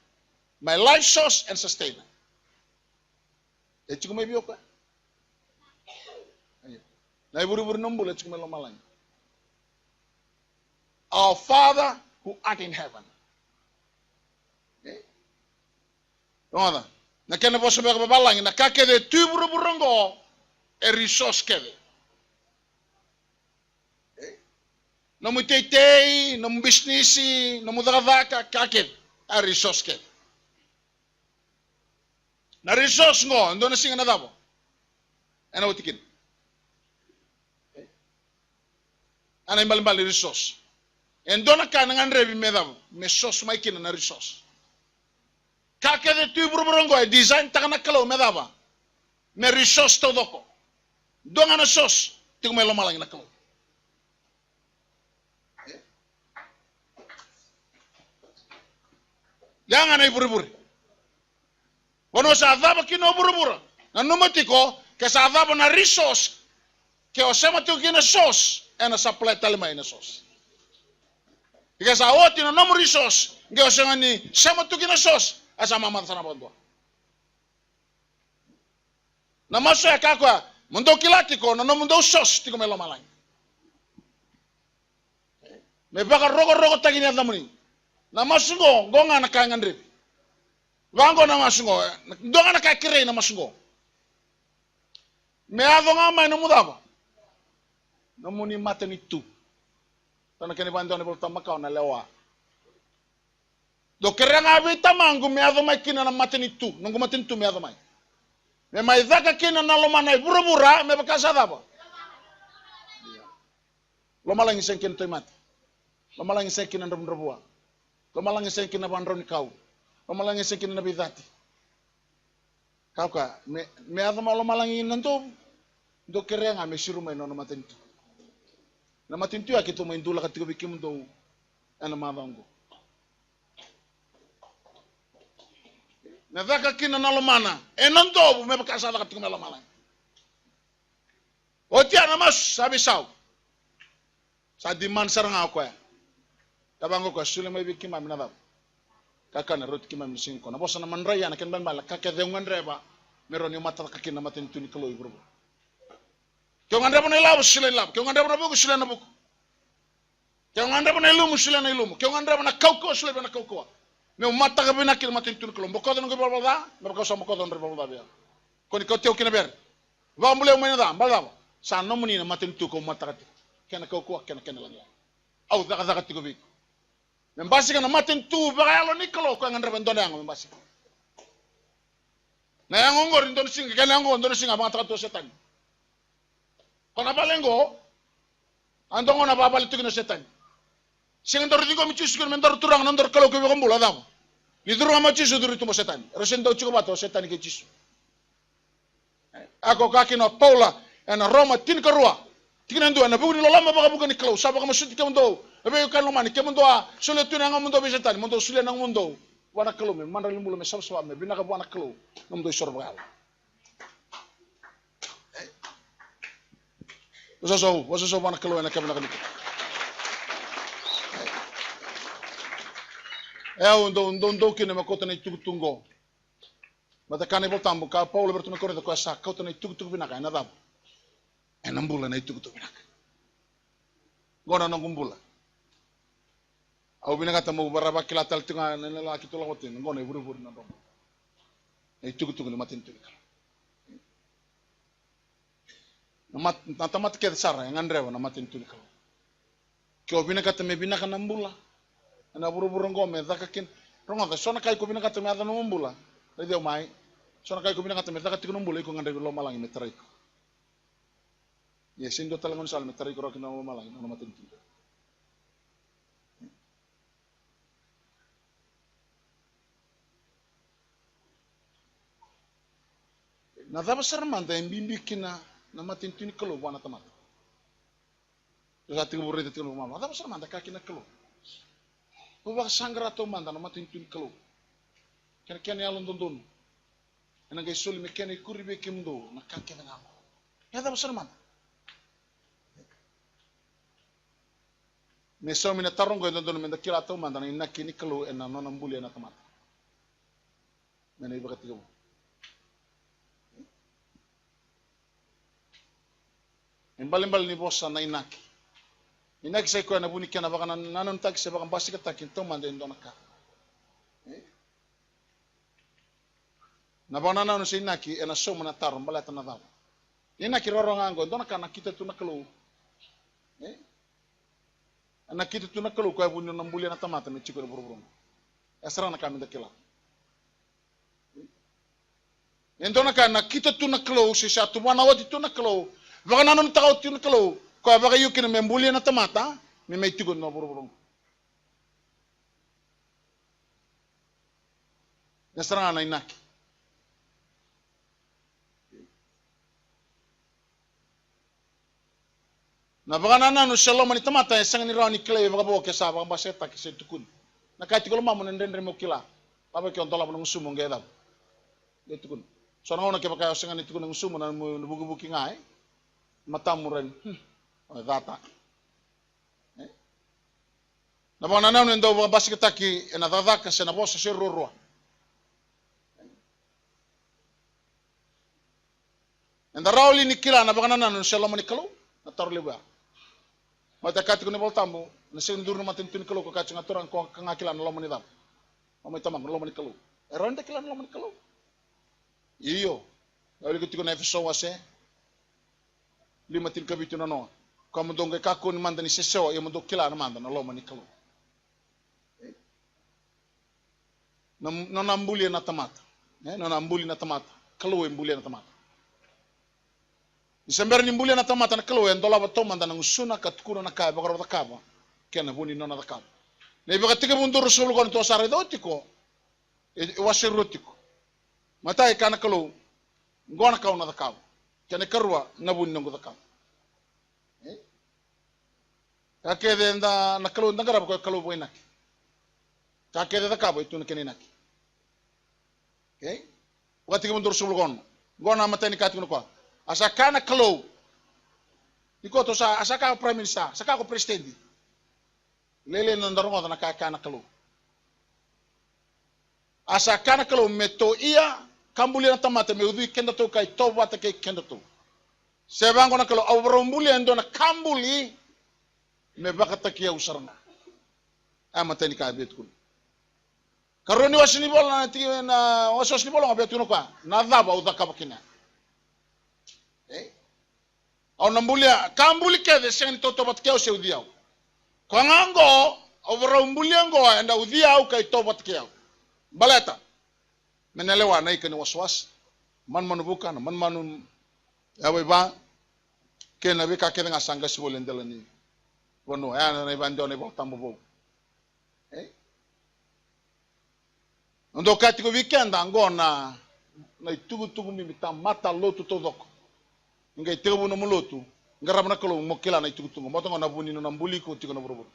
My life source and sustainer. Chico may be okay. Na iburu nombula chico may lomalang. Our Father who art in heaven. Nada. Na kena posso ver babalang na kake de tu burongo e resource kede. No mu tetei, no mu businessi, no mu dagavaka kake a resource kede. Na resource ngo ndo na singa na dabo ana utikin ana imbal resource ndo na kana ngandre bi medabo me source mai kin na resource ka ke de tu burburongo e design takana kalo medaba me resource to doko do ngana source tigo me lo malang na kalo yang ana burbur Wano sa adhaba kino burubura. Na numatiko, ke sa adhaba na resource, ke o sema tu kina sauce, ena supply talima ina sauce. Ke sa oti na nomu resource, ke o sema ni sema tu kina sauce, asa mama sana bondwa. Na maso ya kakwa, mundo kilatiko, na nomu ndo sauce, tiko melo malang. Me baka rogo tagini adhamuni. Na maso ngonga na kangan ribi. Vango na masungo, donga na kakire na masungo. Me avonga mai no mudava. No muni matani tu. Tana kani bando ne bolta makau na lewa. Do keranga vita mangu me avo mai kina na matani tu. Nungu matani tu me avo mai. Me mai zaka kina na loma na burubura me bakasa daba. Loma langi senkin to mati. Loma langi senkin na ndrobua. Loma langi senkin na bandro ni kau. Malangi sekin nabi dati. Kau ka me ada malo malangi nanto do kerenga me siru mai no matintu. Na matintu ya kitu main dula katiko bikim do ana madango. Na vaka kina nalo mana e nanto me bakasa katiko malo malangi. Otia na mas sabi saw. Sa diman saranga ko ya. Tabango ko sule mai bikim am na Kaka na roti kima msinko na bosa na manraya na kenban bala kaka de ngandreba meroni mata kakina matin tuni kalo ibro kyo ngandreba na ilaw sila ilaw kyo ngandreba na buku sila na buku kyo ngandreba na ilumu sila na ilumu kyo ngandreba na kauko sila na kauko me mata ka bina kina matin tuni kalo mboko don ngibal bala me baka so mboko don rebal bala koni ko teo kina ber va mbule mo na bala sa no muni na matin tu ko mata ka kena kauko kena lang au daga tiko bi Membasi kana matin tu bagalo nikolo ko ngandre bendona yang membasi. Na yang ngor indon sing kana ngor indon sing abang tato setan. Kona balengo andongo na babal tu kina setan. Sing ndor dingo mi cisu kina ndor turang ndor kalo ko ko mbula dam. Ni duru ma cisu duru tu mo setan. Resen do chuko bato setan ke cisu. Ako kakino Paula na Roma tin karua. Tikinan do na bugu ni lolama baka bugu ni kalo saba ka masuti ka ndo. Ebe kan lomani ke mundo a sule tu nang mundo besetan mundo sule nang mundo wana kalo me mandali mulo me sabso me binaka wana kalo mundo sorba Waso wana kalo na kabna kaniko undo kine makota na tugutungo mata kane botambo ka Paulo bertu me korda ko sa kota na tugutung binaka na dab enambula na tugutung binaka gona nang kumbula Au binaka tamu baraba kilatal tunga nela kitula kotin ngone buru na dom. Itu kutu ni matin tu. na tamat ke sara yang andrewa na matin tuli kalau kau bina kata me bina kana mbula na buru-buru ngome zakakin rongo da sona kai ko bina kata me ada no mbula radio mai sona kai ko bina kata me zakatin no mbula iko ngandre lo malang me tarik ya sindo talangon sal me tarik ro kina lo malang no matin tuli na daba sarmanda yang bimbi kina na matin tuni kalau wana tamat. Terus tiga bulan itu mama, daba sarmanda kaki na kalau. Bubak sangra to manda na matin tuni kalau. Kena alon dondon. Ena gay soli me kena kuribe kimdo na kaki na ngamo. Ya daba sarmanda. Me so mina tarong go dondon me kila to manda na inaki ni kalau ena nonam buli na tamat. Mena iba katiga mo. Imbal-imbal ni bosa na inaki. Inaki sa ikuya na buni kaya na baka nanantag sa baka basi katakin to manda yung donaka. Na baka nanano sa inaki, na so na tarong balata na daw. Inaki rorongan ko, donaka nakita to na kalo. Nakita to na kalo, kaya bunyo ng buli na tamata, may chiko na buru-burong. Esra na kami dakila. Yung donaka nakita to na kalo, siya tumanawad ito na kalo, baka nanon takaw tino kalo, kaya baka yukin na membuli na tamata, may tigon na buru-burong. Nasara na inaki. Na baka nanon siya lo man tamata, isang niraw ni Clay, baka bawa kesa, baka baseta, kesa tukun. Nakaitikolo mamo nandendre mo kila, baka kiyon tola mo ng sumong gaya daw. Gaya tukun. So na una kaya baka yung nga nitukun ng sumo na nabugi-bugi nga matamu ren data na bang nanaw ndo ba basi kitaki na dadaka sa na bosa si rurua enda rawli ni kila na bang nanaw siya lamani kalo na tarli ba mata kati ko ni boltambo na sindur na matin tin kalo ko kati ngaturan ko kangakila na lamani dam mamay tamang lamani kalo eronda kila na lamani kalo iyo rawli ko na efso wase lima tin kabitu na no kamu dong kako ni manda ni sesewa ya mando kila na manda na loma ni kalo na nambuli na tamata na nambuli na tamata kalo embuli na tamata isember ni mbuli na tamata na kalo en dola ba to manda na usuna katkuna na kaya bakaro ta kaba kena buni no na ta kaba na iba katika mundo rusul ko to sare dotiko wasirutiko matai kana kalo ngona kauna ta kaba kena karwa nabun nungu takam kakede nda nakalo ndangara ko kalo boy nak kakede takabo itu nakene nak okay wati ko mundur sul gon gona matani kati ko asa kana kalo iko to sa asa ka prime minister asa ka ko president lele ndaro ngota nakaka kalo asa kana kalo meto iya kambuli na tamata me udui kenda to kai to wata kai kenda to sebango na kalo awrombuli ando na kambuli me bakata kia usarna amata ni ka bet kun karoni wasini bola na ti na wasini bola ngabet kuno kwa na dhaba udaka bakina au nambuli kambuli ke de sen to to bat kia se udiao kwa ngango awrombuli ngo enda udiao kai to bat kia baleta menelewa na ikani waswas man manubukan man manun yawe ba kena be ka kena sanga si bolen delani wono ya na ba ndone ba tambo bo ndo kati ko weekend angona na itugu mi mata lotu to dok ngai tebu no molotu ngarab na kalo mo kila na itugu moto ngona buni no mbuli ko tiko no buru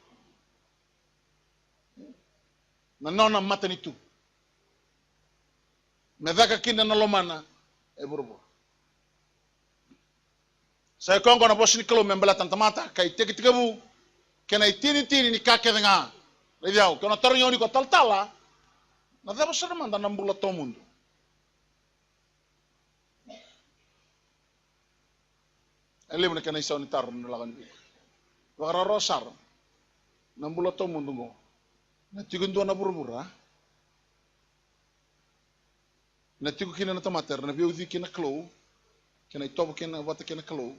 na nona mata ni tu medaka kinda na lomana buru saya kongo na bosni kalo membela tantamata kai teki-tekibu kena itini ni kake nga lediau kono tarnyoni ko taltala na daba sana manda nambula to mundo ele mena kena isau ni tar no lagan bi wara rosar nambula to mundo go na tigundo na burubura na tigu kina na tamater na biudi kina klo kena itobo kena wata kena klo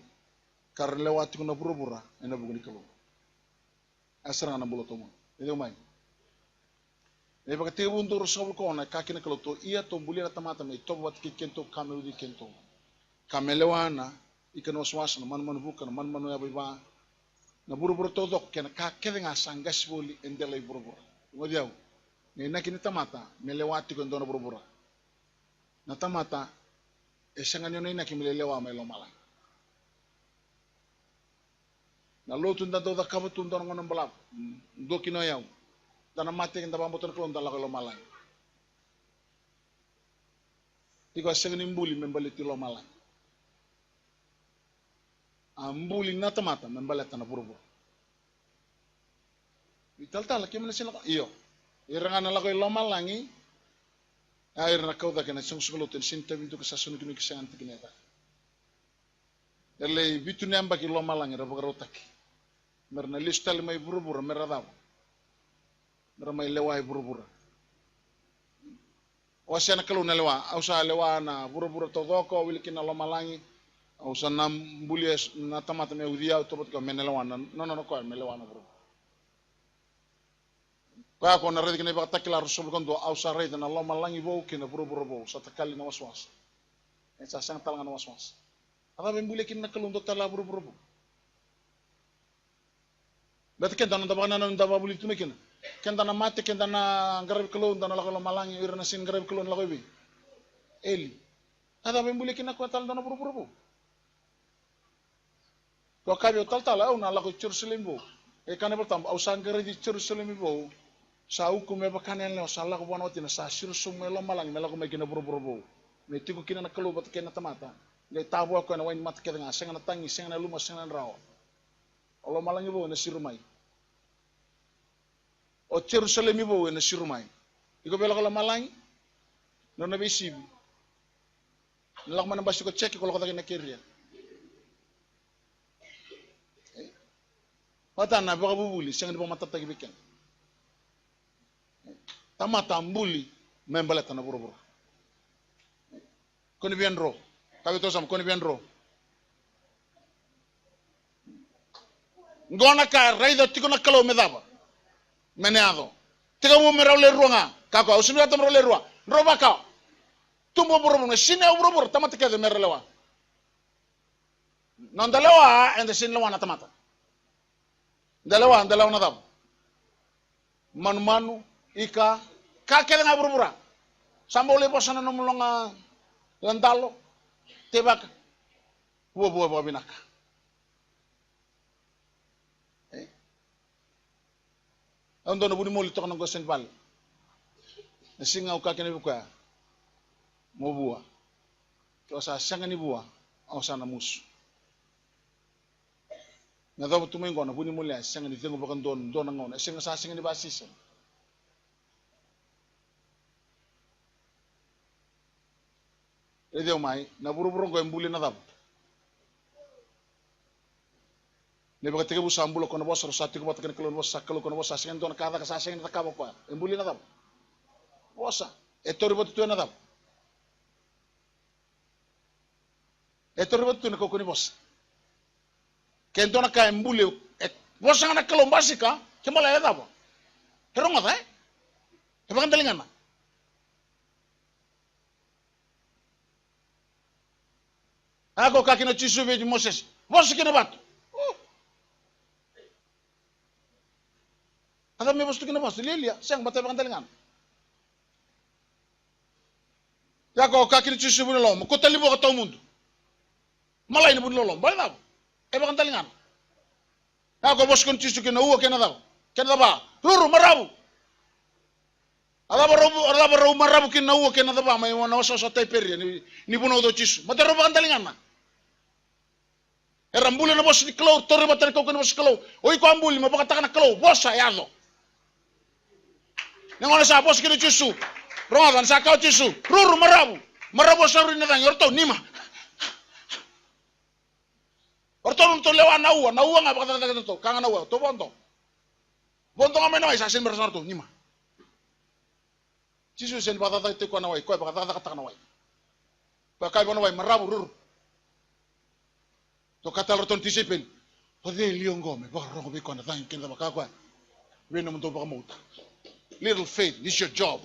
Karena lewati kuna pura-pura, ena buguni kalau. Asal ngana bulu tomo. Ini umai. Ini pakai tiga buntu rusabul kau na kaki na kalau to iya to buli na tamata me to buat kikento kamelu di kento. Kamelewana ikan waswas na man bukan man ya biba. Na buru-buru to dok kena kaki dengan sanggas buli endelai buru-buru. Wadiau. Ni nak ini tamata melewati kon dona buru-buru. Na tamata esangan yun na kimilelewa may lomalang. Na lutun da do da kabatun don ngonon balap. Do kinoyaw. Dana mati kinda pamboton klon dala ko lomalang. Tiko esangan imbuli membalit ti lomalang. Ambuli na tamata membalit na buru-buru. Ital-tal kimana sila iyo. Irangan na lako lomalangi. Air na kau da kena sungsulutin sinta bintu kesasunu kini kesangan tikineta. Ele bitu nyamba ki lomalangi rabagarotak. Merna listal may buru-buru meradaw. Merna may leway buru-buru. Wasya na kalu na lewa. Ausa lewa na buru-buru todoko wilikin na lomalangi. Ausa na mbuli na tamata may udiyaw tobot ka menelewa na. No ko melewa na buru. Kaya ako na ready kina ibakatakila rusul kondo ausa ready na lomalangi bo kina buru-buru bo sa takali na waswas. Sa sang talangan na waswas. Ada mbuli kin na kalundot tala buru-buru bo. Berarti kan dana tabana nan daba buli tume kin. Kan dana mate kan dana garab kelon dana lakalo malangi irna sin garab kelon lakoy Eli. Ada mbuli kin ko tal dana buru-buru bo. Ko kabe tal au na lako Jerusalem bo. E kan bertam au sangare di Jerusalem bo. Sa hukum me bakanen le sala ko bona otina sa sirsum me lo malangi me lako me kina buru-buru bo. Me tiku kina na kalu bat kina tamata. Le tabu ko na wain mat ke nga senga na tangi senga na luma senga na raw. Olo malangi bo na sirumai. O Jerusalem bo na sirumai. Iko bela ko malangi. No na bisibi. Nalak man basu ko check ko ko na kiria. Pata na ba bubuli senga di mata tagi biken. Tamata mbuli membaleta na buru-buru. Koni bienro. Kabe to sam koni bienro. Ngona ka raido tiko na kalo medaba. Meneado. Tiko mo merawle ruanga. Kako usinu atam role ruwa. Roba ka. Tumbo buru-buru sine buru-buru tamata ke de merlewa. Nandalewa ende sinlewa na tamata. Ndalewa na dab. Manu ika kakele nga buru-bura. Sambo le posana no mulonga landalo tebak buah binaka. Ando no budi moli tokno gosen bal. Singa u kakene buka. Mo buah. To sa sangani buah au sana mus. Na do tumengo na budi moli sangani tengo bakan don ngona. Singa sa sangani basis. Ede umai na buru-buru ko embuli na dab. Ne baga tege busa ambulo kono bosa rosati ko batakene kelon bosa sakalo kono bosa sengen don kada ka sasengen ta kabo ko embuli na dab. Bosa etori botu tu na dab. Etori botu ko koni bosa. Ken don ka embuli bosa na kelon basika kemala ya dab. Heronga ta e baga dalingan na. Ako kakino chisu veji Moses. Moses kina batu. Ada me bostu kina bostu lilia. Siang batu bakan talingan. Ako kakino chisu buni lom. Kota libo kata mundo. Malay ni buni lom. Bali dabo. E bakan talingan. Ako bos kun chisu kina uwa kina dabo. Kina daba. Ruru marabu. Ada baru marabu kina uwa kina daba. May wana wasa sa tayperi ni buno do chisu. Mata ro bakan talingan na. Erambuli na bos ni klo torre batari ko bos klo oi ko ambuli mabaka na klo bosa yazo ngona sa bos kini chisu ronga sa ka chisu ruru marabu saru ni dan yorto nima orto to lewa na uwa nga baka to kanga na uwa to bondo ngameno isa sin bersar to nima chisu sen baka te ko na wai ko baka ta na wai baka bono wai marabu ruru To katal roton tisipin. Pade liongome ba rongo be kona thank kinda baka kwa. We no mto baka mota. Little faith, this is your job.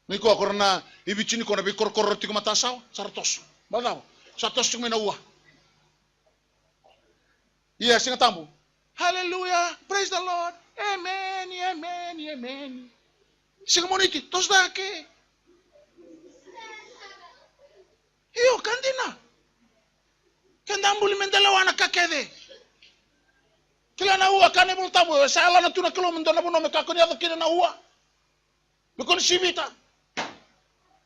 Niko korna ibichini kona be korkor tiko mata saw sartos. Badao. Sartos tiko mena ua. Iya singa tambu. Hallelujah, praise the Lord. Amen, amen, amen. Singa moniti, tos dake. Iyo kandina. Kendambuli mendalawana kakede. Kila na ua kane bultabu sala na tuna kilo mendona bono mekakoni ada kina na ua. Bikon sibita.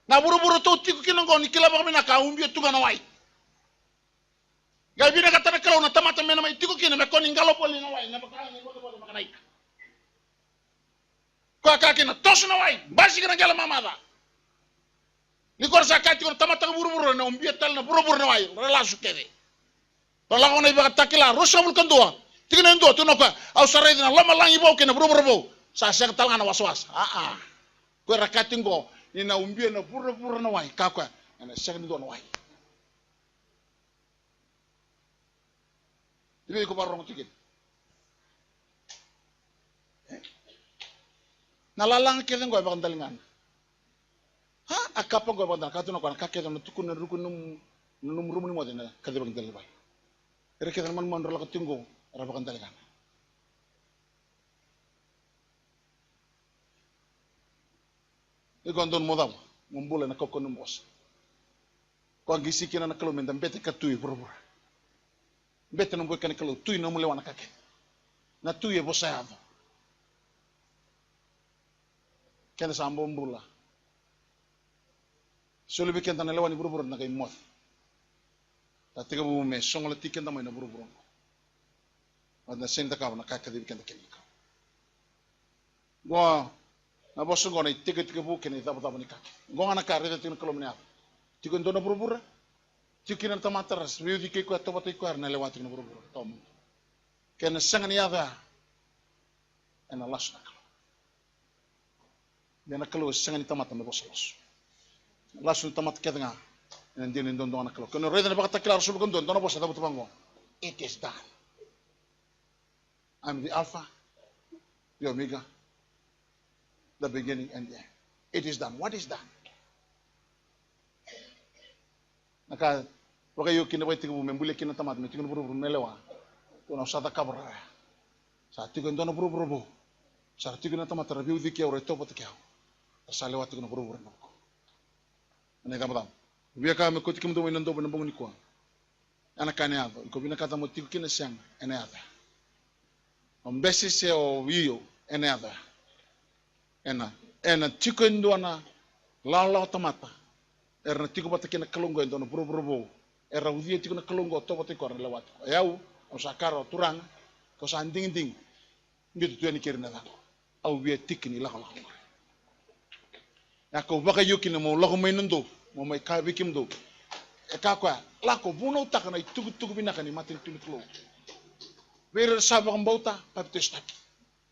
Na buru-buru tu tiku kina ngoni kila baka mina ka umbio tunga na wai. Gai bina kata kalau na tamata mena mai tiku kina mekoni ngalo poli na wai na baka ni bodo bodo makanai. Ko akakina tos na wai basi kina gala mamada. Ni kor sakati ko tamata buru-buru na umbio tal na buru-buru na wai relasu kede. Kalau kau nak ibarat takila rusabul kendua. Tinggal endo tu napa? Ausara itu lama lang ibu kena buru-buru. Saya tahu ana was-was. Kau rakat tinggo. Ni na umbia na buru-buru na wai. Kau ana saya endo na wai. Ini kau baru orang tikin. Nalalang kita kau ibarat dalingan. Akapa kau ibarat kau tu nak kakek tu nak tukun rukun num rumuni mo dina kadi ibarat dalingan. Ere kita man rola ketinggo rabakan dalikan. Iko andon modam mumbula na kokko numbos. Ko angisi kina na kalo mendam bete katui buru-buru. Bete no kan kalo tui no mule wana kake. Na tui e bosado. Kena sambo mbula. Solo bi kenta na lewani buru-buru na kay moth. Tatika bu me songol tiken da mai na buru-buru. Wanda senda ka na kakadi kenta kenika. Go na boso go na tiket bu ken ita bata ni kake. Go na ka rede tin kolom nya. Tikon do na buru-buru. Tikin ta matras riu di ke ko to bata ko na lewati na buru-buru. Tom. Ken sangan ya da. En Allah subhanahu. Dena kalo sangan ta mata me boso. Allah subhanahu tamat kedanga. And then don't want to clock. No, rather than about the Sul Gondon, don't was about Bango. It is done. I'm the Alpha, the Omega, the beginning and the end. It is done. What is done? Naka, waka you kin waiting woman, Bulikin Tamat, making a buru melewa, to Sata Cabra. Satigan Dona Buru, Sartigan Tamat, review the cow or top of the cow. The Salawatigan Buru. And I come down. Biaka me koti kimdo winando bana bongi kwa. Ana kaneado, iko bina kata motiku kina siang eneada. Ombesi se o wiyo eneada. Ena tiko endo ana lao tamata. Erna tiko bata kina kalungo endo no buru. Era udia tiko na kalungo to bata ko lewat. Yau o sakaro turang ko sa ding. Ngitu tu ni kirna da. Au bia tikini la la. Yako baka yuki na mo lo mainando. Momai ka bikim do e ka kwa la ko buno takana tugu binaka ni matin tulu klo ver saba mbauta paptesta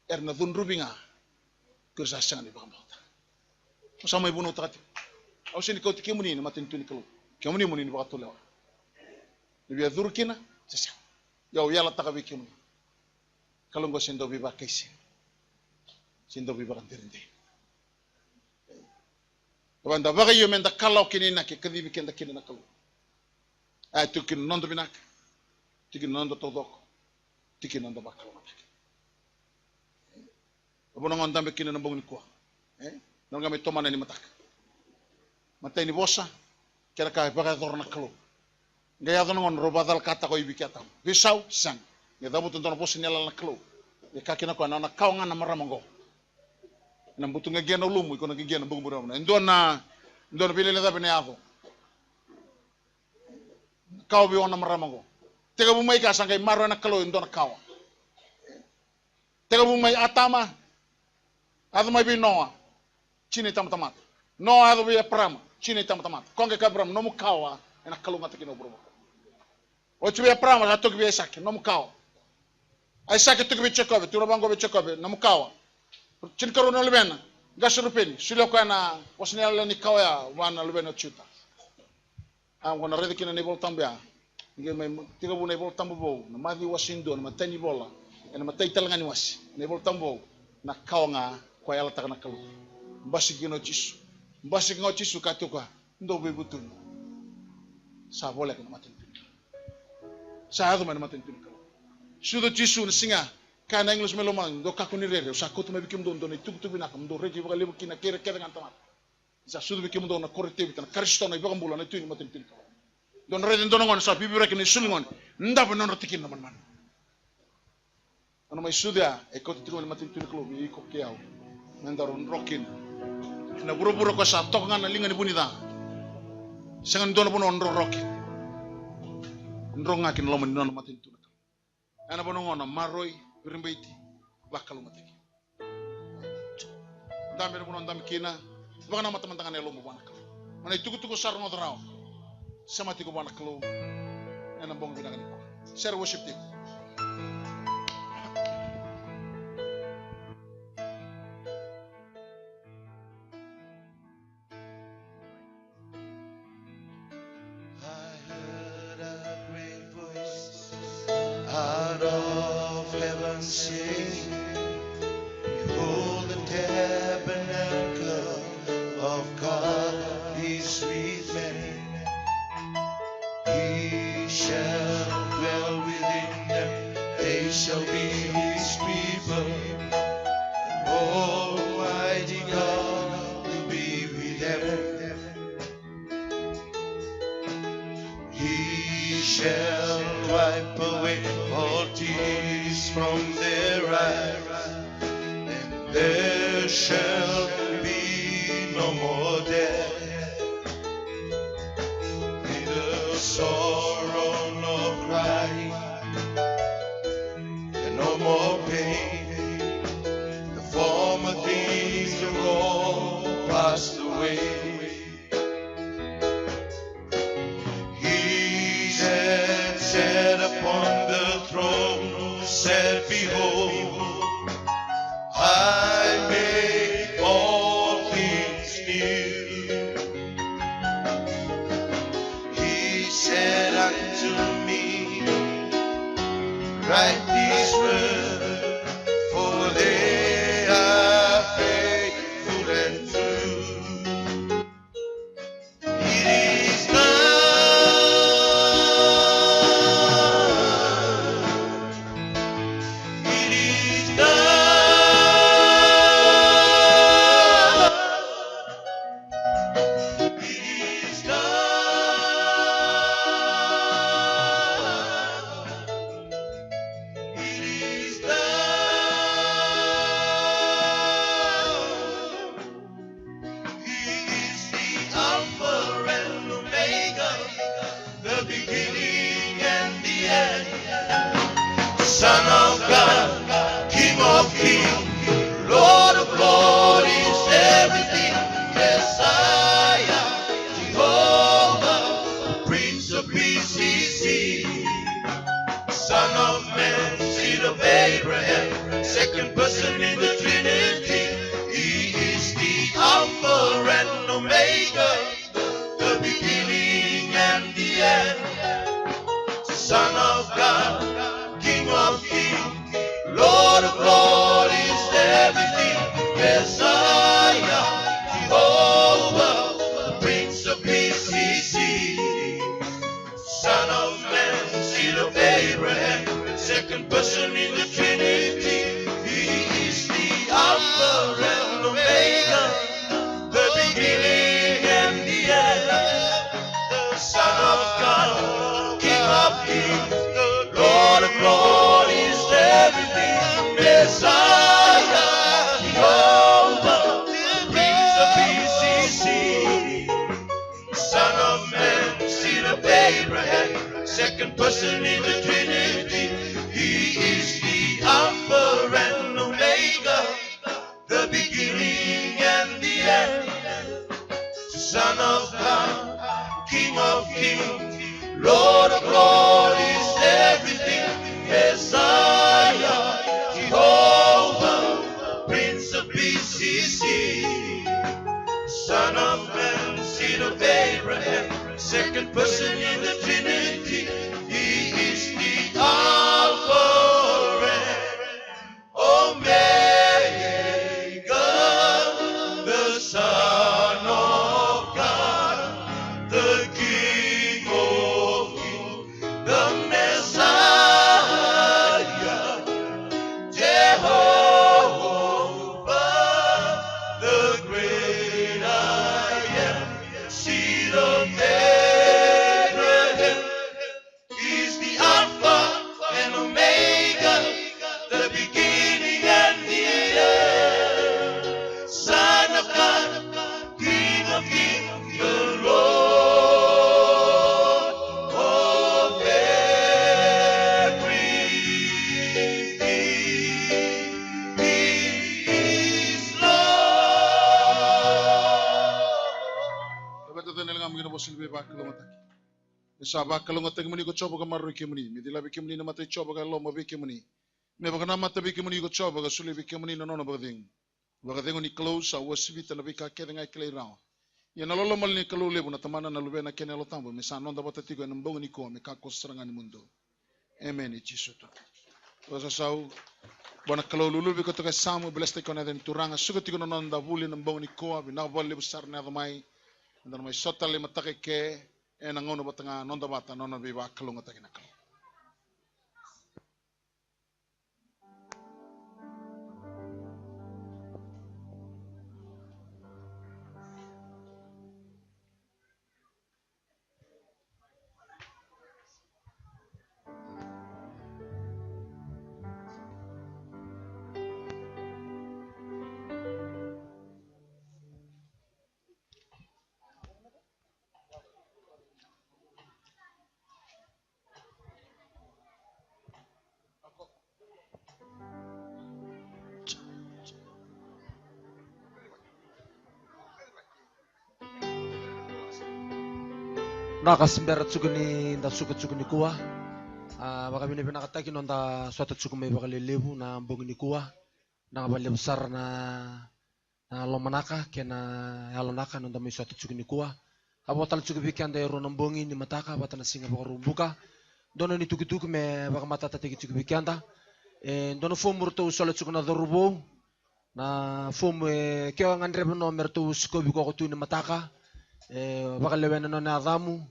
erna dun rubinga kursa sangani bambauta samai buno takati au sini ko tikimuni ni matin tulu klo kemuni muni ni bakato lewa ni bia durkina sesa yo yala takabi kimuni kalongo sendo biba kaisi sendo biba kandirinde Wanda baga yo menda kalau kini na ke kadi bikenda kini na kalau. Ai tu kin nondo binak. Tikin nondo todok. Tikin nondo bakal matak. Obo nang ondam kini na bongni ko. Nang gamay tomana ni matak. Matay ni bosa. Kera ka baga dor na kalau. Gaya do ngon robadal kata ko ibikata. Bisaw sang. Nga dabu ton bosa nyala na kalau. Ye kakina ko na kaunga na maramongo. Na butu nga gena lumu iko nga gena bugu bugu na ndona bilele da bene ago kaw bi wona maramango tega bu may ka sangay maro na kalo ndona kaw tega bu may atama adu may bi noa chini tamtamat noa adu bi prama chini tamtamat konge ka bram no mu kawa ena kalo ngata kino bugu o chibi prama la togi bi sak no mu kaw ay sak togi bi chekobe turo bango bi chekobe no mu kawa Chin karo no lebena gasho rupeni silo ko na wasnela ni kawaya wana lebena chuta wana rede kina nebol tambia nge mai tiga bu nebol tambo bo na mavi wasindo na matani bola na matai talangani wasi nebol tambo na kaonga kwa yala takana kalu mbasi kino chisu katuka ndo bebutun sa boleh kana matin sa adu mana matin sudo chisu na singa kana English melomang do kakuni rere sa kutu me bikim don ne tuk bina kam do reji baga lebu kina kere kere kan tamat sa sudo bikim don na korte bitan karisto na bagam bulan itu ni matin tin don reden don ngon sa bibi rek ni sulingon ndab non ratikin na man ano mai sudia e ko tigo ni matin tin klo bi ko kiao mendaron rokin na buru-buru ko sa tok nga na linga ni bunida sangan don bono onro rokin ndro ngakin lo man non matin tin ana bono ngono maroi rimbaiti bakal mateki dambe bono ndam kina baka na teman tangan elo mo banak mana tuku sarno drao sama tigo banak lo ana bong binangan ko share worship team out of heaven sing, behold the tabernacle of God is with men. He shall dwell within them, they shall be his people, and Almighty God will be with them. He shall wipe away all tears from their eyes, and there shall be no more death, neither sorrow nor crying, and no more pain. The former things are all passed away. Sat upon the throne, said, behold, I make all things new. He said unto me, write these words, for they are faithful and true. It is done. Son of God, King of kings, Lord of lords, is everything. Messiah, Jehovah, Prince of Peace is he. Son of man, seed of Abraham, second person in the Trinity. He is the Alpha and Omega, the beginning and the end. Son of God, King of kings, Lord of lords, is everything. Messiah, Jehovah, Prince of Peace is he. Son of man, seed of Abraham, second person in the Trinity. He is the Alpha and Omega, the beginning and the end. The Son of God, King of kings, Lord of lords, is everything. Messiah, Jehovah, Prince of Peace is he. Son of man, seed of Abraham, second person in the Trinity. He is the Alpha and Omega, the beginning and the end. Son of God, King of kings, Lord of lords, is everything. Messiah, Jehovah, Prince of Peace is he. Son of man, seed of Abraham, second person in the Trinity. He is the Alpha and Omega, the Son of God, the King of Kings, the Messiah, Jehovah, the great I am, seed of Abraham. He's the Alpha and Omega, the beginning and the end. Son of God, King of Kings, the Lord of everything. He is Lord. Dapat ito nilang aming ginabosil ba kalungataki. Isaba kalungataki muni ko chobo ka maru kimuni. Midila bi kimuni na matay chobo ka lo mabi kimuni. Me baka na matabi kimuni ko chobo ka suli bi kimuni na nono bagding. Bagding ni close sa wasibita na bi ka kaya ngai klay rao. Yan nalolo mal ni kalule bu na tamana na lube na kene lo tambo. Me sa nonda bata tigo ng bongo ni ko me ka kosrangan ni mundo. Amen ni Chisuto. Wasa sau Bwana kalululu bi ko to ka samu bleste ko na den turanga sugati ko nonda buli ng bongo ni ko bi na bolle besar na mai. Dan may sotale matake ke nangono batanga nonda bata nono bi ba kalungataki na kalo. Nakasimbera tsuguni nda suka tsuguni kuwa baka bine nakataki nonda swata tsugumi baka lelebu na mbongini kuwa na bale besar na lomanaka kena yalonaka nonda mai swata tsuguni kuwa abotal tsugubi kanda ero nambongi ni mataka batana singa baka rumbuka dono ni tukutuku me baka matata teki tsugubi kanda dono fomu rto usole tsuguna dorubo na fomu keo ngandrebe no merto uskobi ko tu ni mataka baka lewena no na adamu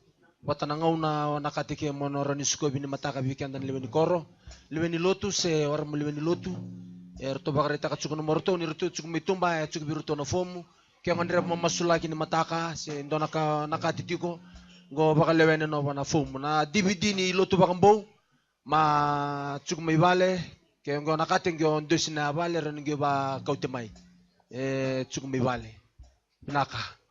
watana ngauna nakatike monorani skobi ni mataka bikanda leweni koro leweni lotu se orang leweni lotu erto bagarita katsuko morto ni rutu tsuk mitumba tsuk biruto no fomu ke ngandre masulaki ni mataka se ndona ka nakatitiko go baka leweni no bana fomu na DVD ni lotu bakambo ma tsuk mibale ke ngo nakate ngo ndosina bale ren ngo ba kautemai tsuk mibale naka